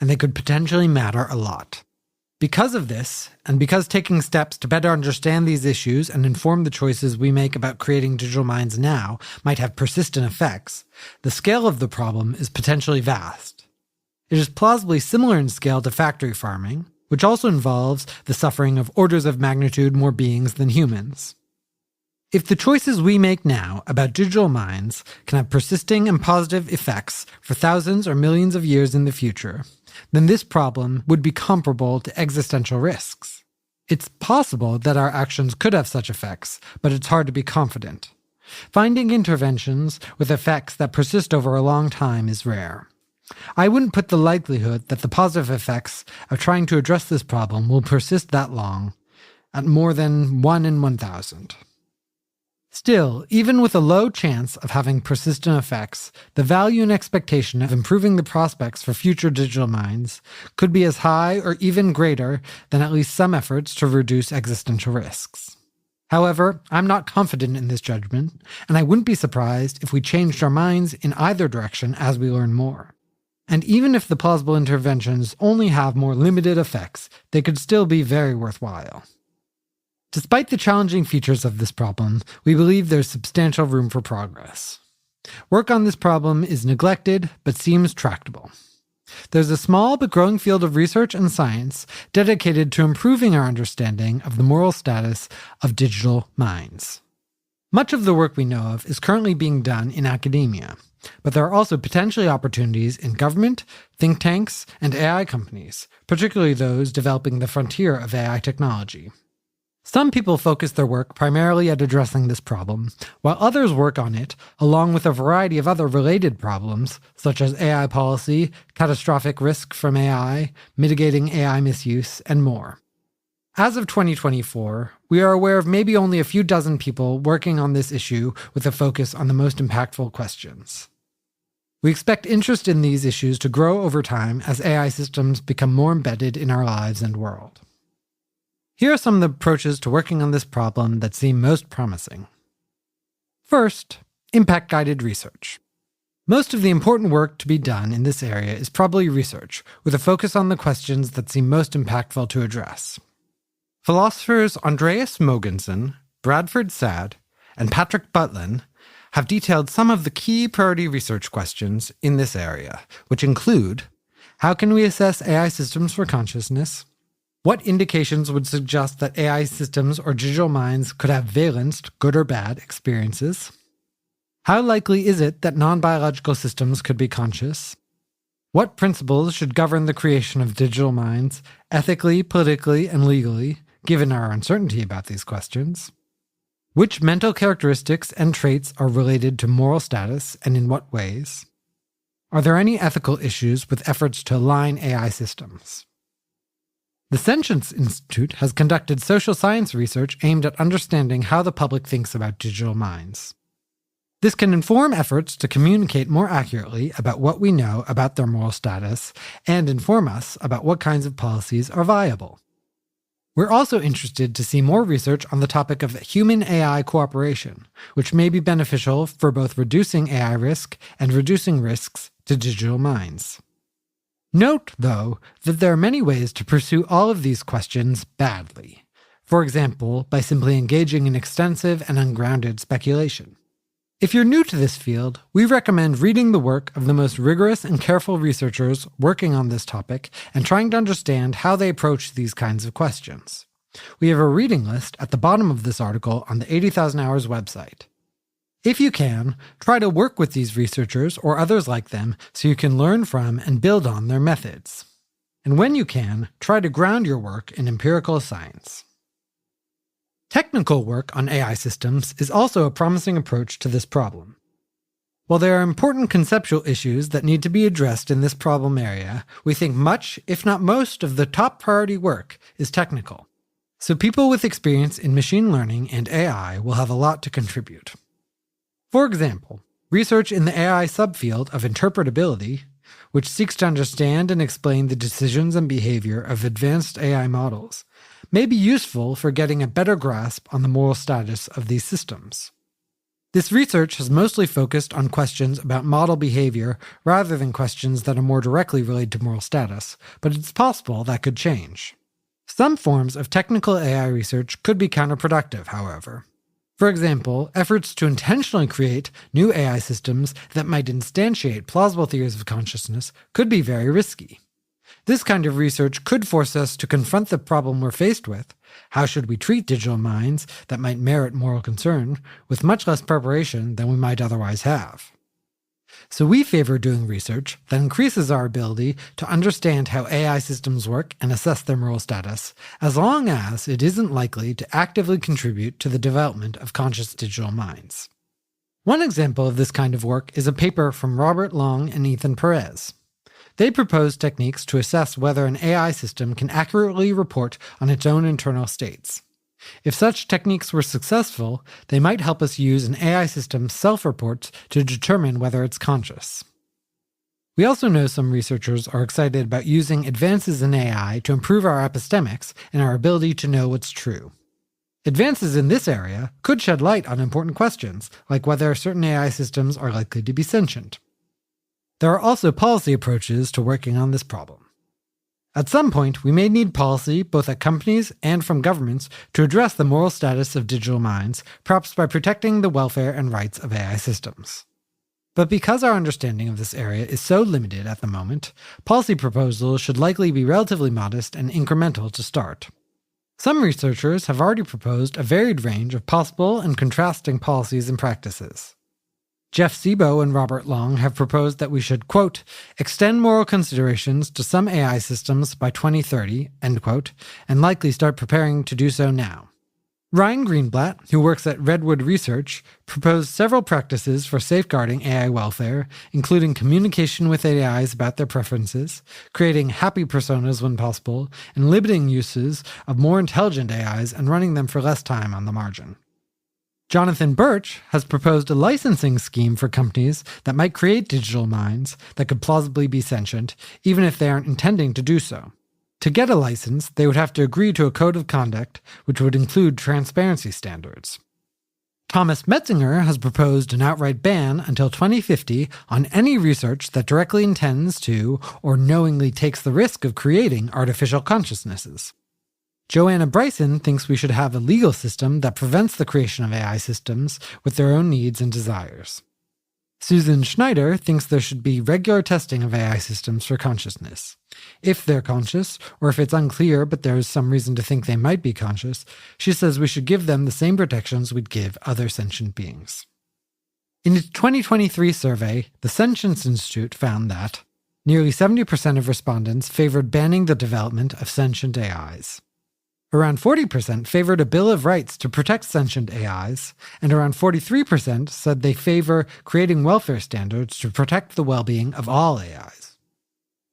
and they could potentially matter a lot. Because of this, and because taking steps to better understand these issues and inform the choices we make about creating digital minds now might have persistent effects, the scale of the problem is potentially vast. It is plausibly similar in scale to factory farming, which also involves the suffering of orders of magnitude more beings than humans. If the choices we make now about digital minds can have persisting and positive effects for thousands or millions of years in the future, then this problem would be comparable to existential risks. It's possible that our actions could have such effects, but it's hard to be confident. Finding interventions with effects that persist over a long time is rare. I wouldn't put the likelihood that the positive effects of trying to address this problem will persist that long at more than 1 in 1,000. Still, even with a low chance of having persistent effects, the value and expectation of improving the prospects for future digital minds could be as high or even greater than at least some efforts to reduce existential risks. However, I'm not confident in this judgment, and I wouldn't be surprised if we changed our minds in either direction as we learn more. And even if the plausible interventions only have more limited effects, they could still be very worthwhile. Despite the challenging features of this problem, we believe there's substantial room for progress. Work on this problem is neglected, but seems tractable. There's a small but growing field of research and science dedicated to improving our understanding of the moral status of digital minds. Much of the work we know of is currently being done in academia, but there are also potentially opportunities in government, think tanks, and AI companies, particularly those developing the frontier of AI technology. Some people focus their work primarily at addressing this problem, while others work on it along with a variety of other related problems, such as AI policy, catastrophic risk from AI, mitigating AI misuse, and more. As of 2024, we are aware of maybe only a few dozen people working on this issue with a focus on the most impactful questions. We expect interest in these issues to grow over time as AI systems become more embedded in our lives and world. Here are some of the approaches to working on this problem that seem most promising. First, impact-guided research. Most of the important work to be done in this area is probably research, with a focus on the questions that seem most impactful to address. Philosophers Andreas Mogensen, Bradford Sad, and Patrick Butlin have detailed some of the key priority research questions in this area, which include: how can we assess AI systems for consciousness? What indications would suggest that AI systems or digital minds could have valenced, good or bad, experiences? How likely is it that non-biological systems could be conscious? What principles should govern the creation of digital minds, ethically, politically, and legally, given our uncertainty about these questions? Which mental characteristics and traits are related to moral status, and in what ways? Are there any ethical issues with efforts to align AI systems? The Sentience Institute has conducted social science research aimed at understanding how the public thinks about digital minds. This can inform efforts to communicate more accurately about what we know about their moral status and inform us about what kinds of policies are viable. We're also interested to see more research on the topic of human-AI cooperation, which may be beneficial for both reducing AI risk and reducing risks to digital minds. Note, though, that there are many ways to pursue all of these questions badly. For example, by simply engaging in extensive and ungrounded speculation. If you're new to this field, we recommend reading the work of the most rigorous and careful researchers working on this topic and trying to understand how they approach these kinds of questions. We have a reading list at the bottom of this article on the 80,000 Hours website. If you can, try to work with these researchers or others like them so you can learn from and build on their methods. And when you can, try to ground your work in empirical science. Technical work on AI systems is also a promising approach to this problem. While there are important conceptual issues that need to be addressed in this problem area, we think much, if not most, of the top priority work is technical. So people with experience in machine learning and AI will have a lot to contribute. For example, research in the AI subfield of interpretability, which seeks to understand and explain the decisions and behavior of advanced AI models, may be useful for getting a better grasp on the moral status of these systems. This research has mostly focused on questions about model behavior rather than questions that are more directly related to moral status, but it's possible that could change. Some forms of technical AI research could be counterproductive, however. For example, efforts to intentionally create new AI systems that might instantiate plausible theories of consciousness could be very risky. This kind of research could force us to confront the problem we're faced with, how should we treat digital minds that might merit moral concern, with much less preparation than we might otherwise have. So we favor doing research that increases our ability to understand how AI systems work and assess their moral status, as long as it isn't likely to actively contribute to the development of conscious digital minds. One example of this kind of work is a paper from Robert Long and Ethan Perez. They propose techniques to assess whether an AI system can accurately report on its own internal states. If such techniques were successful, they might help us use an AI system's self-reports to determine whether it's conscious. We also know some researchers are excited about using advances in AI to improve our epistemics and our ability to know what's true. Advances in this area could shed light on important questions, like whether certain AI systems are likely to be sentient. There are also policy approaches to working on this problem. At some point, we may need policy, both at companies and from governments, to address the moral status of digital minds, perhaps by protecting the welfare and rights of AI systems. But because our understanding of this area is so limited at the moment, policy proposals should likely be relatively modest and incremental to start. Some researchers have already proposed a varied range of possible and contrasting policies and practices. Jeff Sebo and Robert Long have proposed that we should, quote, extend moral considerations to some AI systems by 2030, end quote, and likely start preparing to do so now. Ryan Greenblatt, who works at Redwood Research, proposed several practices for safeguarding AI welfare, including communication with AIs about their preferences, creating happy personas when possible, and limiting uses of more intelligent AIs and running them for less time on the margin. Jonathan Birch has proposed a licensing scheme for companies that might create digital minds that could plausibly be sentient, even if they aren't intending to do so. To get a license, they would have to agree to a code of conduct, which would include transparency standards. Thomas Metzinger has proposed an outright ban until 2050 on any research that directly intends to or knowingly takes the risk of creating artificial consciousnesses. Joanna Bryson thinks we should have a legal system that prevents the creation of AI systems with their own needs and desires. Susan Schneider thinks there should be regular testing of AI systems for consciousness. If they're conscious, or if it's unclear but there is some reason to think they might be conscious, she says we should give them the same protections we'd give other sentient beings. In its 2023 survey, the Sentience Institute found that nearly 70% of respondents favored banning the development of sentient AIs. Around 40% favored a Bill of Rights to protect sentient AIs, and around 43% said they favor creating welfare standards to protect the well-being of all AIs.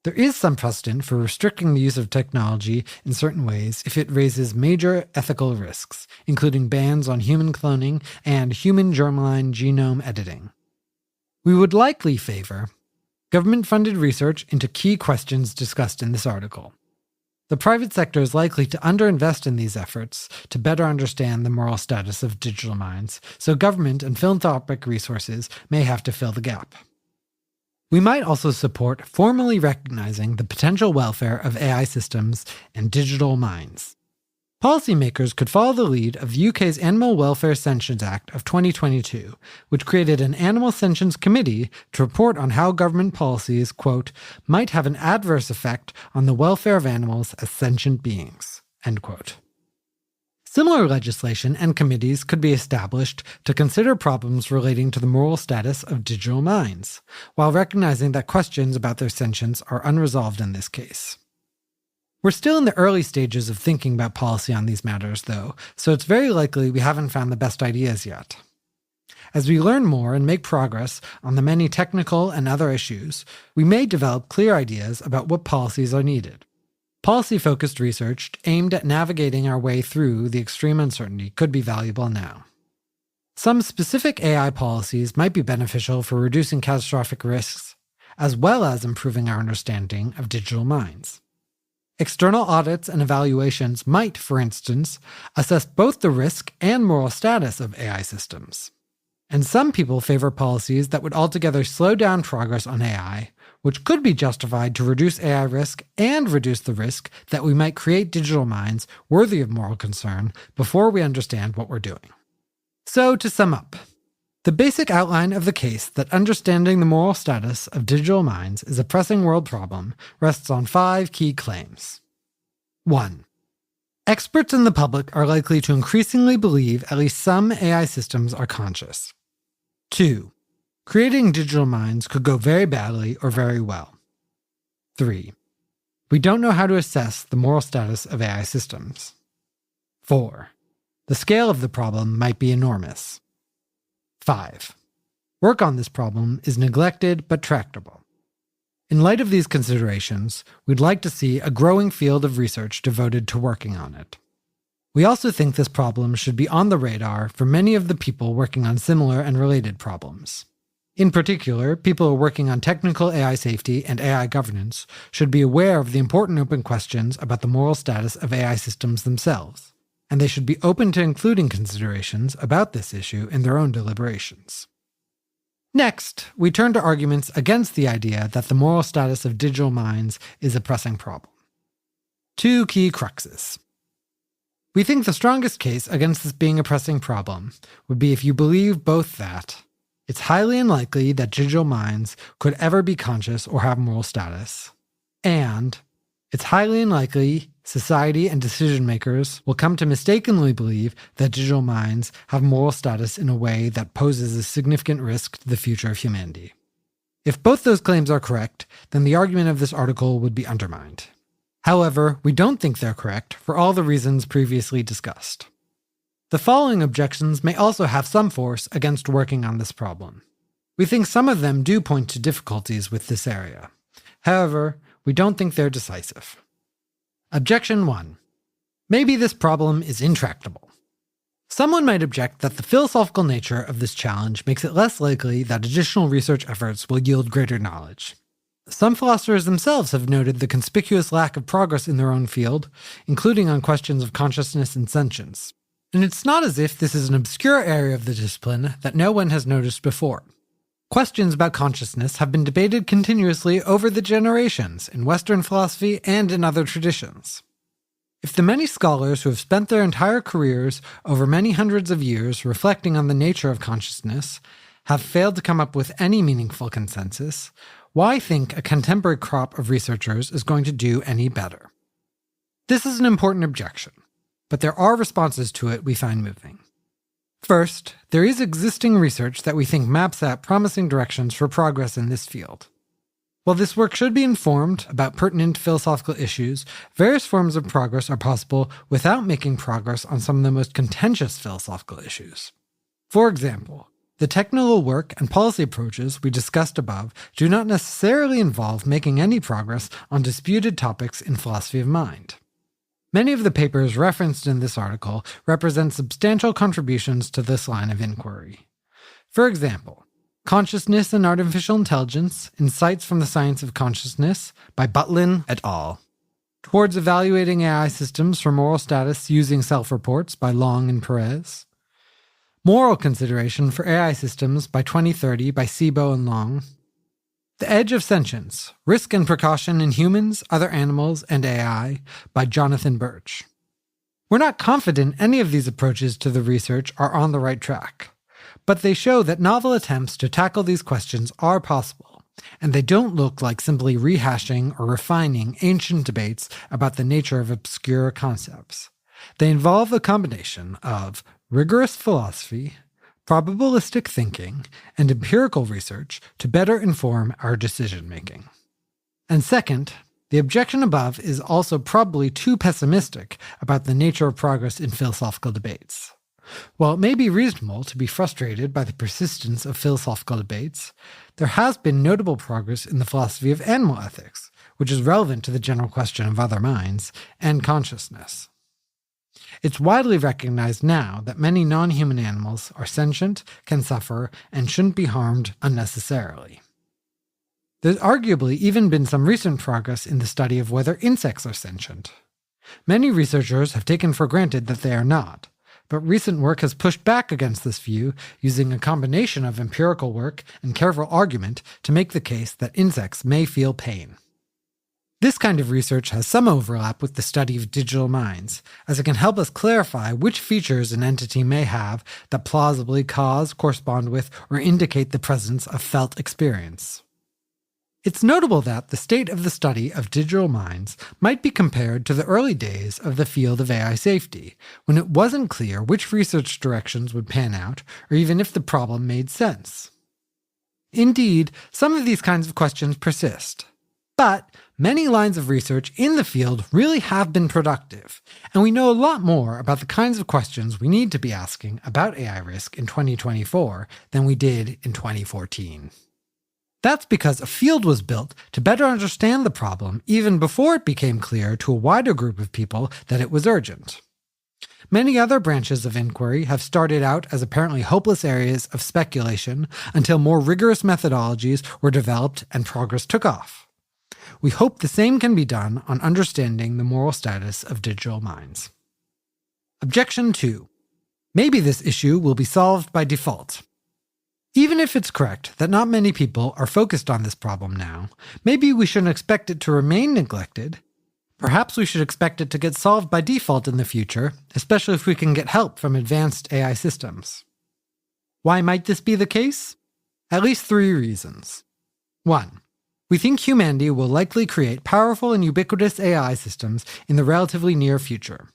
There is some precedent for restricting the use of technology in certain ways if it raises major ethical risks, including bans on human cloning and human germline genome editing. We would likely favor government-funded research into key questions discussed in this article. The private sector is likely to underinvest in these efforts to better understand the moral status of digital minds, so government and philanthropic resources may have to fill the gap. We might also support formally recognizing the potential welfare of AI systems and digital minds. Policymakers could follow the lead of the UK's Animal Welfare Sentience Act of 2022, which created an Animal Sentience Committee to report on how government policies, quote, might have an adverse effect on the welfare of animals as sentient beings, end quote. Similar legislation and committees could be established to consider problems relating to the moral status of digital minds, while recognizing that questions about their sentience are unresolved in this case. We're still in the early stages of thinking about policy on these matters, though, so it's very likely we haven't found the best ideas yet. As we learn more and make progress on the many technical and other issues, we may develop clear ideas about what policies are needed. Policy-focused research aimed at navigating our way through the extreme uncertainty could be valuable now. Some specific AI policies might be beneficial for reducing catastrophic risks, as well as improving our understanding of digital minds. External audits and evaluations might, for instance, assess both the risk and moral status of AI systems. And some people favor policies that would altogether slow down progress on AI, which could be justified to reduce AI risk and reduce the risk that we might create digital minds worthy of moral concern before we understand what we're doing. So, to sum up, the basic outline of the case that understanding the moral status of digital minds is a pressing world problem rests on 5 key claims. 1. Experts in the public are likely to increasingly believe at least some AI systems are conscious. 2. Creating digital minds could go very badly or very well. 3. We don't know how to assess the moral status of AI systems. 4. The scale of the problem might be enormous. 5. Work on this problem is neglected but tractable. In light of these considerations, we'd like to see a growing field of research devoted to working on it. We also think this problem should be on the radar for many of the people working on similar and related problems. In particular, people who are working on technical AI safety and AI governance should be aware of the important open questions about the moral status of AI systems themselves, and they should be open to including considerations about this issue in their own deliberations. Next, we turn to arguments against the idea that the moral status of digital minds is a pressing problem. 2 key cruxes. We think the strongest case against this being a pressing problem would be if you believe both that it's highly unlikely that digital minds could ever be conscious or have moral status, and it's highly unlikely society and decision-makers will come to mistakenly believe that digital minds have moral status in a way that poses a significant risk to the future of humanity. If both those claims are correct, then the argument of this article would be undermined. However, we don't think they're correct for all the reasons previously discussed. The following objections may also have some force against working on this problem. We think some of them do point to difficulties with this area. However, we don't think they're decisive. Objection 1. Maybe this problem is intractable. Someone might object that the philosophical nature of this challenge makes it less likely that additional research efforts will yield greater knowledge. Some philosophers themselves have noted the conspicuous lack of progress in their own field, including on questions of consciousness and sentience. And it's not as if this is an obscure area of the discipline that no one has noticed before. Questions about consciousness have been debated continuously over the generations in Western philosophy and in other traditions. If the many scholars who have spent their entire careers over many hundreds of years reflecting on the nature of consciousness have failed to come up with any meaningful consensus, why think a contemporary crop of researchers is going to do any better? This is an important objection, but there are responses to it we find moving. First, there is existing research that we think maps out promising directions for progress in this field. While this work should be informed about pertinent philosophical issues, various forms of progress are possible without making progress on some of the most contentious philosophical issues. For example, the technical work and policy approaches we discussed above do not necessarily involve making any progress on disputed topics in philosophy of mind. Many of the papers referenced in this article represent substantial contributions to this line of inquiry. For example, Consciousness and Artificial Intelligence, Insights from the Science of Consciousness by Butlin et al. Towards Evaluating AI Systems for Moral Status Using Self-Reports by Long and Perez. Moral Consideration for AI Systems by 2030 by Sebo and Long. The Edge of Sentience, Risk and Precaution in Humans, Other Animals, and AI by Jonathan Birch. We're not confident any of these approaches to the research are on the right track, but they show that novel attempts to tackle these questions are possible, and they don't look like simply rehashing or refining ancient debates about the nature of obscure concepts. They involve a combination of rigorous philosophy, probabilistic thinking, and empirical research to better inform our decision-making. And second, the objection above is also probably too pessimistic about the nature of progress in philosophical debates. While it may be reasonable to be frustrated by the persistence of philosophical debates, there has been notable progress in the philosophy of animal ethics, which is relevant to the general question of other minds and consciousness. It's widely recognized now that many non-human animals are sentient, can suffer, and shouldn't be harmed unnecessarily. There's arguably even been some recent progress in the study of whether insects are sentient. Many researchers have taken for granted that they are not, but recent work has pushed back against this view using a combination of empirical work and careful argument to make the case that insects may feel pain. This kind of research has some overlap with the study of digital minds, as it can help us clarify which features an entity may have that plausibly cause, correspond with, or indicate the presence of felt experience. It's notable that the state of the study of digital minds might be compared to the early days of the field of AI safety, when it wasn't clear which research directions would pan out, or even if the problem made sense. Indeed, some of these kinds of questions persist. But many lines of research in the field really have been productive, and we know a lot more about the kinds of questions we need to be asking about AI risk in 2024 than we did in 2014. That's because a field was built to better understand the problem even before it became clear to a wider group of people that it was urgent. Many other branches of inquiry have started out as apparently hopeless areas of speculation until more rigorous methodologies were developed and progress took off. We hope the same can be done on understanding the moral status of digital minds. Objection 2. Maybe this issue will be solved by default. Even if it's correct that not many people are focused on this problem now, maybe we shouldn't expect it to remain neglected. Perhaps we should expect it to get solved by default in the future, especially if we can get help from advanced AI systems. Why might this be the case? At least 3 reasons. 1. We think humanity will likely create powerful and ubiquitous AI systems in the relatively near future.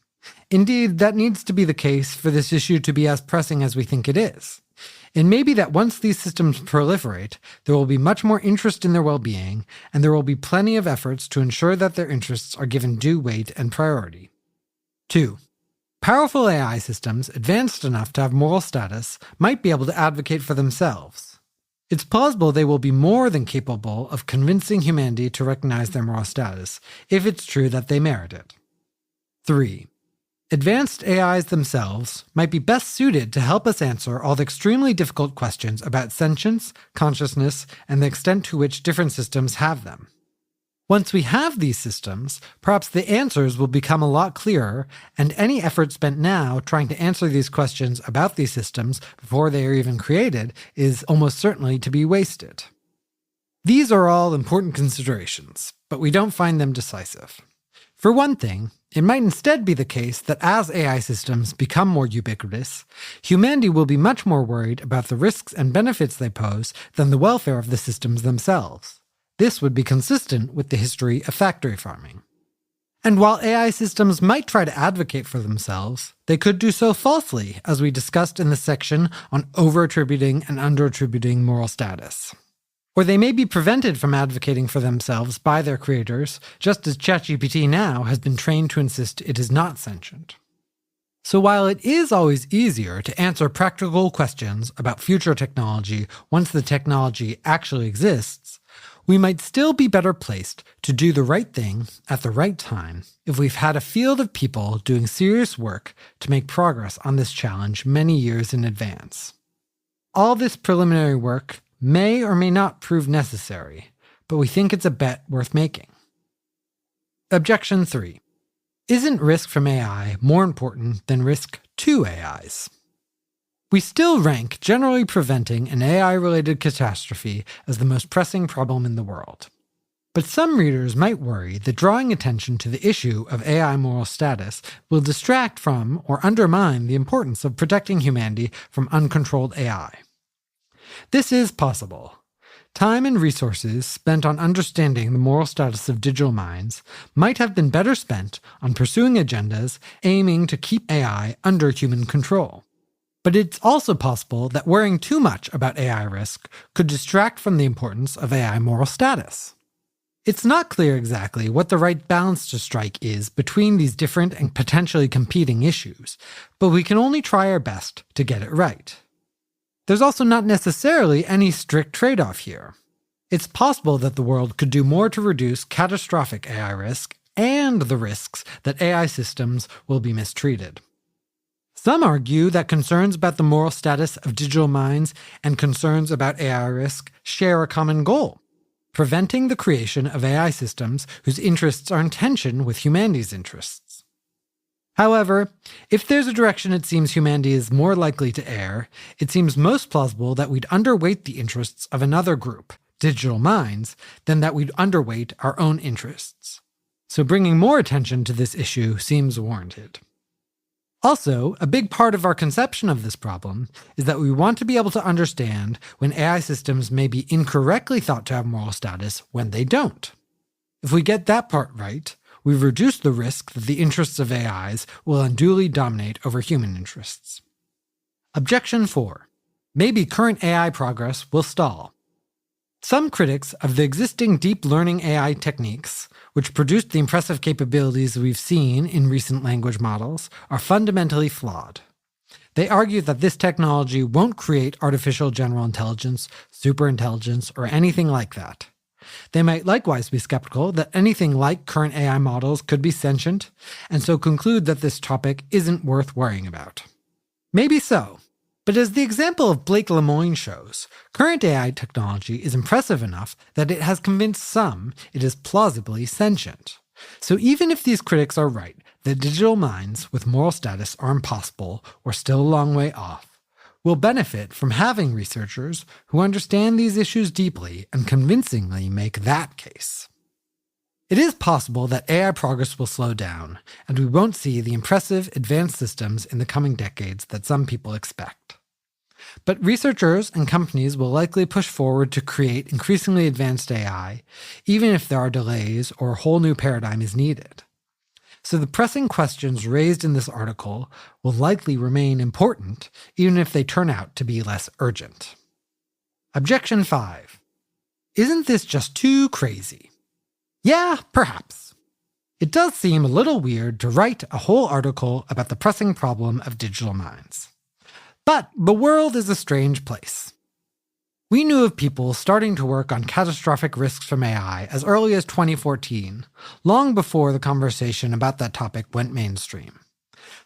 Indeed, that needs to be the case for this issue to be as pressing as we think it is. It may be that once these systems proliferate, there will be much more interest in their well-being, and there will be plenty of efforts to ensure that their interests are given due weight and priority. 2. Powerful AI systems, advanced enough to have moral status, might be able to advocate for themselves. It's plausible they will be more than capable of convincing humanity to recognize their moral status, if it's true that they merit it. 3. Advanced AIs themselves might be best suited to help us answer all the extremely difficult questions about sentience, consciousness, and the extent to which different systems have them. Once we have these systems, perhaps the answers will become a lot clearer, and any effort spent now trying to answer these questions about these systems before they are even created is almost certainly to be wasted. These are all important considerations, but we don't find them decisive. For one thing, it might instead be the case that as AI systems become more ubiquitous, humanity will be much more worried about the risks and benefits they pose than the welfare of the systems themselves. This would be consistent with the history of factory farming. And while AI systems might try to advocate for themselves, they could do so falsely, as we discussed in the section on over-attributing and under-attributing moral status. Or they may be prevented from advocating for themselves by their creators, just as ChatGPT now has been trained to insist it is not sentient. So while it is always easier to answer practical questions about future technology once the technology actually exists, we might still be better placed to do the right thing at the right time if we've had a field of people doing serious work to make progress on this challenge many years in advance. All this preliminary work may or may not prove necessary, but we think it's a bet worth making. Objection 3. Isn't risk from AI more important than risk to AIs? We still rank generally preventing an AI-related catastrophe as the most pressing problem in the world. But some readers might worry that drawing attention to the issue of AI moral status will distract from or undermine the importance of protecting humanity from uncontrolled AI. This is possible. Time and resources spent on understanding the moral status of digital minds might have been better spent on pursuing agendas aiming to keep AI under human control. But it's also possible that worrying too much about AI risk could distract from the importance of AI moral status. It's not clear exactly what the right balance to strike is between these different and potentially competing issues, but we can only try our best to get it right. There's also not necessarily any strict trade-off here. It's possible that the world could do more to reduce catastrophic AI risk and the risks that AI systems will be mistreated. Some argue that concerns about the moral status of digital minds and concerns about AI risk share a common goal: preventing the creation of AI systems whose interests are in tension with humanity's interests. However, if there's a direction it seems humanity is more likely to err, it seems most plausible that we'd underweight the interests of another group, digital minds, than that we'd underweight our own interests. So bringing more attention to this issue seems warranted. Also, a big part of our conception of this problem is that we want to be able to understand when AI systems may be incorrectly thought to have moral status when they don't. If we get that part right, we've reduced the risk that the interests of AIs will unduly dominate over human interests. Objection 4. Maybe current AI progress will stall. Some critics of the existing deep learning AI techniques, which produced the impressive capabilities we've seen in recent language models, are fundamentally flawed. They argue that this technology won't create artificial general intelligence, superintelligence, or anything like that. They might likewise be skeptical that anything like current AI models could be sentient, and so conclude that this topic isn't worth worrying about. Maybe so. But as the example of Blake Lemoine shows, current AI technology is impressive enough that it has convinced some it is plausibly sentient. So even if these critics are right that digital minds with moral status are impossible or still a long way off, we'll benefit from having researchers who understand these issues deeply and convincingly make that case. It is possible that AI progress will slow down, and we won't see the impressive advanced systems in the coming decades that some people expect. But researchers and companies will likely push forward to create increasingly advanced AI, even if there are delays or a whole new paradigm is needed. So the pressing questions raised in this article will likely remain important, even if they turn out to be less urgent. Objection 5. Isn't this just too crazy? Yeah, perhaps. It does seem a little weird to write a whole article about the pressing problem of digital minds. But the world is a strange place. We knew of people starting to work on catastrophic risks from AI as early as 2014, long before the conversation about that topic went mainstream.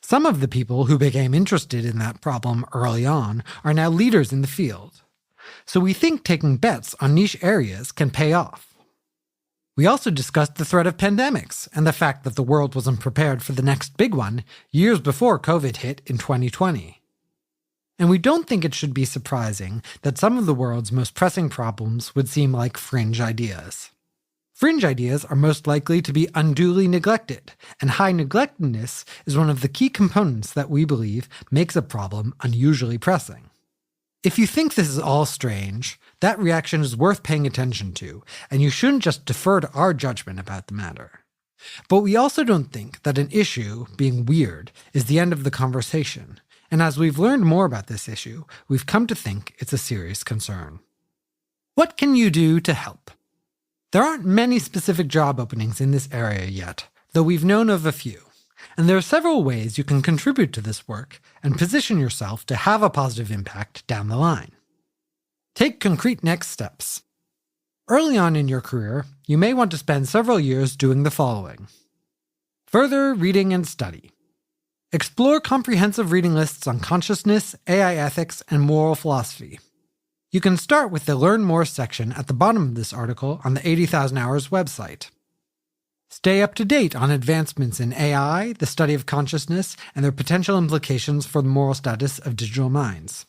Some of the people who became interested in that problem early on are now leaders in the field. So we think taking bets on niche areas can pay off. We also discussed the threat of pandemics and the fact that the world wasn't prepared for the next big one years before COVID hit in 2020. And we don't think it should be surprising that some of the world's most pressing problems would seem like fringe ideas. Fringe ideas are most likely to be unduly neglected, and high neglectedness is one of the key components that we believe makes a problem unusually pressing. If you think this is all strange, that reaction is worth paying attention to, and you shouldn't just defer to our judgment about the matter. But we also don't think that an issue being weird is the end of the conversation, and as we've learned more about this issue, we've come to think it's a serious concern. What can you do to help? There aren't many specific job openings in this area yet, though we've known of a few. And there are several ways you can contribute to this work and position yourself to have a positive impact down the line. Take concrete next steps. Early on in your career, you may want to spend several years doing the following. Further reading and study. Explore comprehensive reading lists on consciousness, AI ethics, and moral philosophy. You can start with the Learn More section at the bottom of this article on the 80,000 Hours website. Stay up to date on advancements in AI, the study of consciousness, and their potential implications for the moral status of digital minds.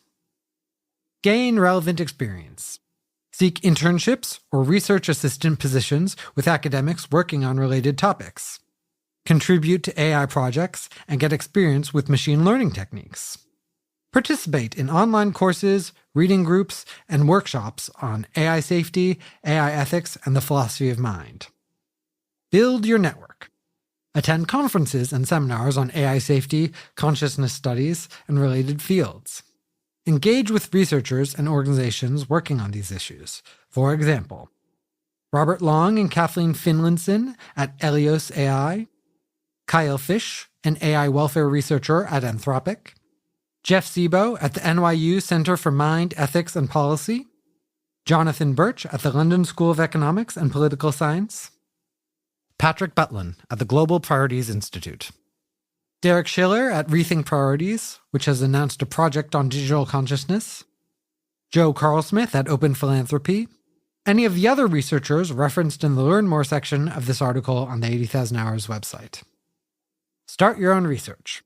Gain relevant experience. Seek internships or research assistant positions with academics working on related topics. Contribute to AI projects and get experience with machine learning techniques. Participate in online courses, reading groups, and workshops on AI safety, AI ethics, and the philosophy of mind. Build your network. Attend conferences and seminars on AI safety, consciousness studies, and related fields. Engage with researchers and organizations working on these issues. For example, Robert Long and Kathleen Finlinson at Elios AI, Kyle Fish, an AI welfare researcher at Anthropic, Jeff Sebo at the NYU Center for Mind, Ethics, and Policy, Jonathan Birch at the London School of Economics and Political Science, Patrick Butlin at the Global Priorities Institute, Derek Schiller at Rethink Priorities, which has announced a project on digital consciousness, Joe Carlsmith at Open Philanthropy, any of the other researchers referenced in the Learn More section of this article on the 80,000 Hours website. Start your own research.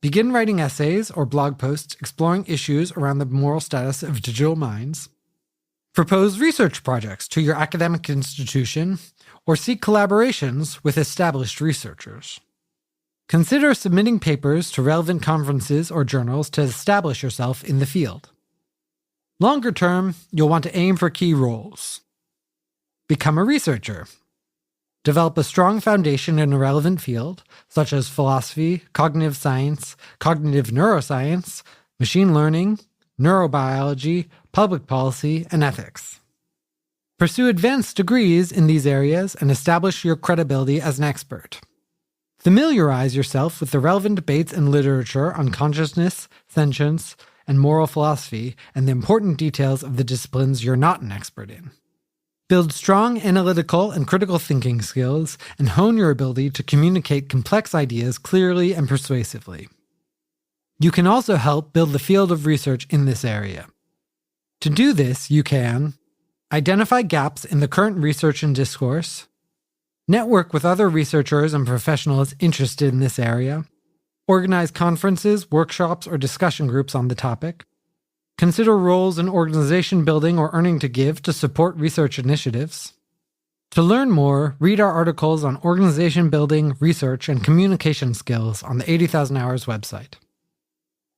Begin writing essays or blog posts exploring issues around the moral status of digital minds. Propose research projects to your academic institution, or seek collaborations with established researchers. Consider submitting papers to relevant conferences or journals to establish yourself in the field. Longer term, you'll want to aim for key roles. Become a researcher. Develop a strong foundation in a relevant field, such as philosophy, cognitive science, cognitive neuroscience, machine learning, neurobiology, public policy, and ethics. Pursue advanced degrees in these areas and establish your credibility as an expert. Familiarize yourself with the relevant debates and literature on consciousness, sentience, and moral philosophy, and the important details of the disciplines you're not an expert in. Build strong analytical and critical thinking skills, and hone your ability to communicate complex ideas clearly and persuasively. You can also help build the field of research in this area. To do this, you can identify gaps in the current research and discourse, network with other researchers and professionals interested in this area, organize conferences, workshops, or discussion groups on the topic, consider roles in organization building or earning to give to support research initiatives. To learn more, read our articles on organization building, research, and communication skills on the 80,000 Hours website.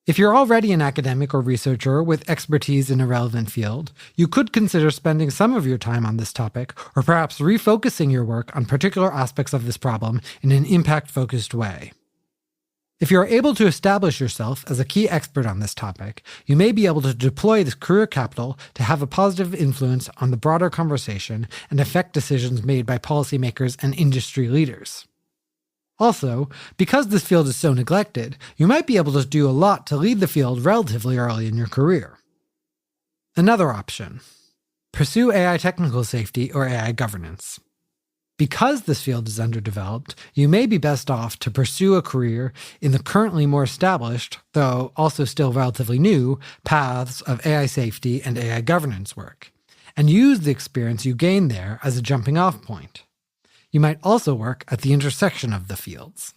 If you're already an academic or researcher with expertise in a relevant field, you could consider spending some of your time on this topic, or perhaps refocusing your work on particular aspects of this problem in an impact-focused way. If you are able to establish yourself as a key expert on this topic, you may be able to deploy this career capital to have a positive influence on the broader conversation and affect decisions made by policymakers and industry leaders. Also, because this field is so neglected, you might be able to do a lot to lead the field relatively early in your career. Another option: pursue AI technical safety or AI governance. Because this field is underdeveloped, you may be best off to pursue a career in the currently more established, though also still relatively new, paths of AI safety and AI governance work, and use the experience you gain there as a jumping-off point. You might also work at the intersection of the fields.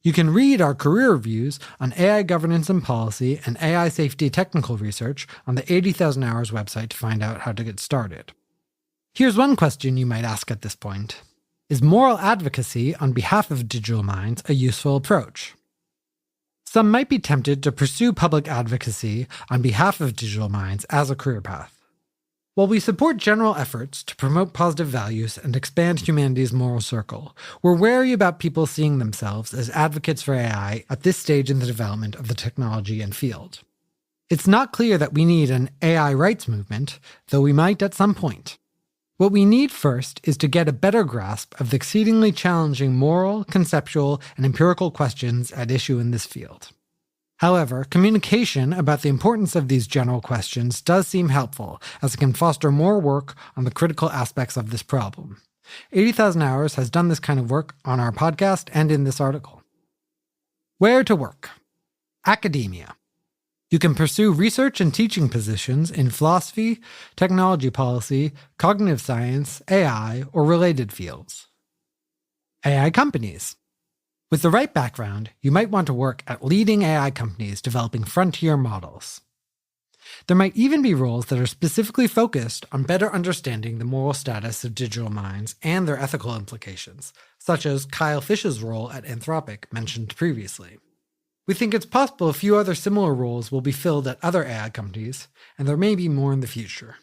You can read our career reviews on AI governance and policy and AI safety technical research on the 80,000 Hours website to find out how to get started. Here's one question you might ask at this point. Is moral advocacy on behalf of digital minds a useful approach? Some might be tempted to pursue public advocacy on behalf of digital minds as a career path. While we support general efforts to promote positive values and expand humanity's moral circle, we're wary about people seeing themselves as advocates for AI at this stage in the development of the technology and field. It's not clear that we need an AI rights movement, though we might at some point. What we need first is to get a better grasp of the exceedingly challenging moral, conceptual, and empirical questions at issue in this field. However, communication about the importance of these general questions does seem helpful, as it can foster more work on the critical aspects of this problem. 80,000 Hours has done this kind of work on our podcast and in this article. Where to work? Academia. You can pursue research and teaching positions in philosophy, technology policy, cognitive science, AI, or related fields. AI companies. With the right background, you might want to work at leading AI companies developing frontier models. There might even be roles that are specifically focused on better understanding the moral status of digital minds and their ethical implications, such as Kyle Fish's role at Anthropic mentioned previously. We think it's possible a few other similar roles will be filled at other AI companies, and there may be more in the future.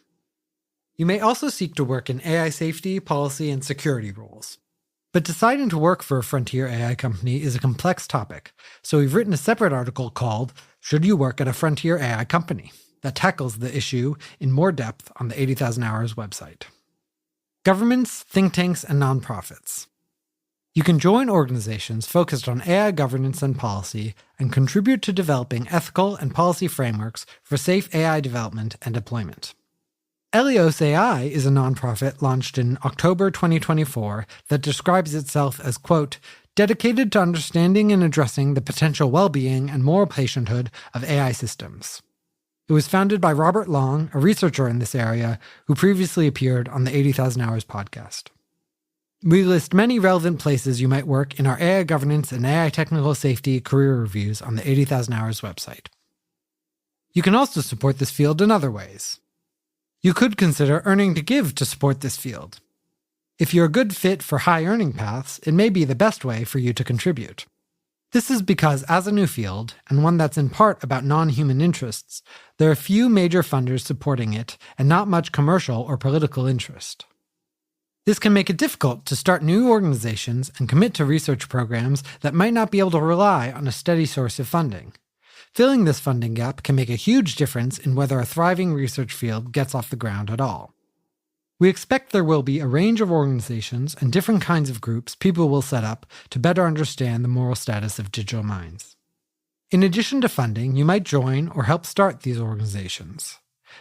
You may also seek to work in AI safety, policy, and security roles. But deciding to work for a frontier AI company is a complex topic, so we've written a separate article called "Should You Work at a Frontier AI Company?" that tackles the issue in more depth on the 80,000 Hours website. Governments, think tanks, and nonprofits. You can join organizations focused on AI governance and policy and contribute to developing ethical and policy frameworks for safe AI development and deployment. Elios AI is a nonprofit launched in October 2024 that describes itself as, quote, dedicated to understanding and addressing the potential well-being and moral patienthood of AI systems. It was founded by Robert Long, a researcher in this area, who previously appeared on the 80,000 Hours podcast. We list many relevant places you might work in our AI governance and AI technical safety career reviews on the 80,000 Hours website. You can also support this field in other ways. You could consider earning to give to support this field. If you're a good fit for high earning paths, it may be the best way for you to contribute. This is because as a new field, and one that's in part about non-human interests, there are few major funders supporting it and not much commercial or political interest. This can make it difficult to start new organizations and commit to research programs that might not be able to rely on a steady source of funding. Filling this funding gap can make a huge difference in whether a thriving research field gets off the ground at all. We expect there will be a range of organizations and different kinds of groups people will set up to better understand the moral status of digital minds. In addition to funding, you might join or help start these organizations.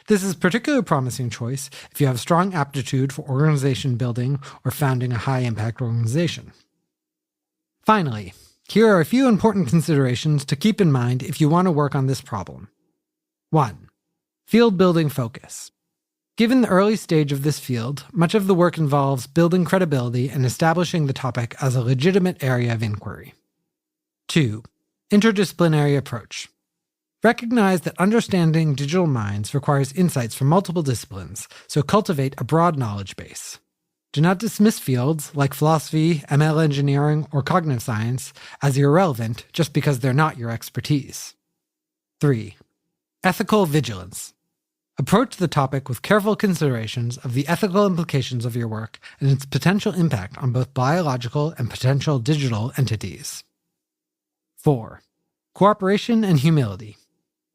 This is a particularly promising choice if you have strong aptitude for organization building or founding a high-impact organization. Finally, here are a few important considerations to keep in mind if you want to work on this problem. 1. Field building focus. Given the early stage of this field, much of the work involves building credibility and establishing the topic as a legitimate area of inquiry. 2. Interdisciplinary approach. Recognize that understanding digital minds requires insights from multiple disciplines, so cultivate a broad knowledge base. Do not dismiss fields like philosophy, ML engineering, or cognitive science as irrelevant just because they're not your expertise. 3. Ethical vigilance. Approach the topic with careful considerations of the ethical implications of your work and its potential impact on both biological and potential digital entities. 4. Cooperation and humility.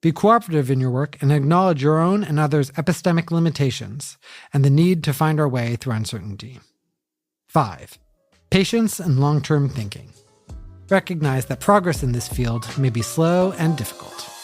Be cooperative in your work and acknowledge your own and others' epistemic limitations and the need to find our way through uncertainty. 5. Patience and long-term thinking. recognize that progress in this field may be slow and difficult.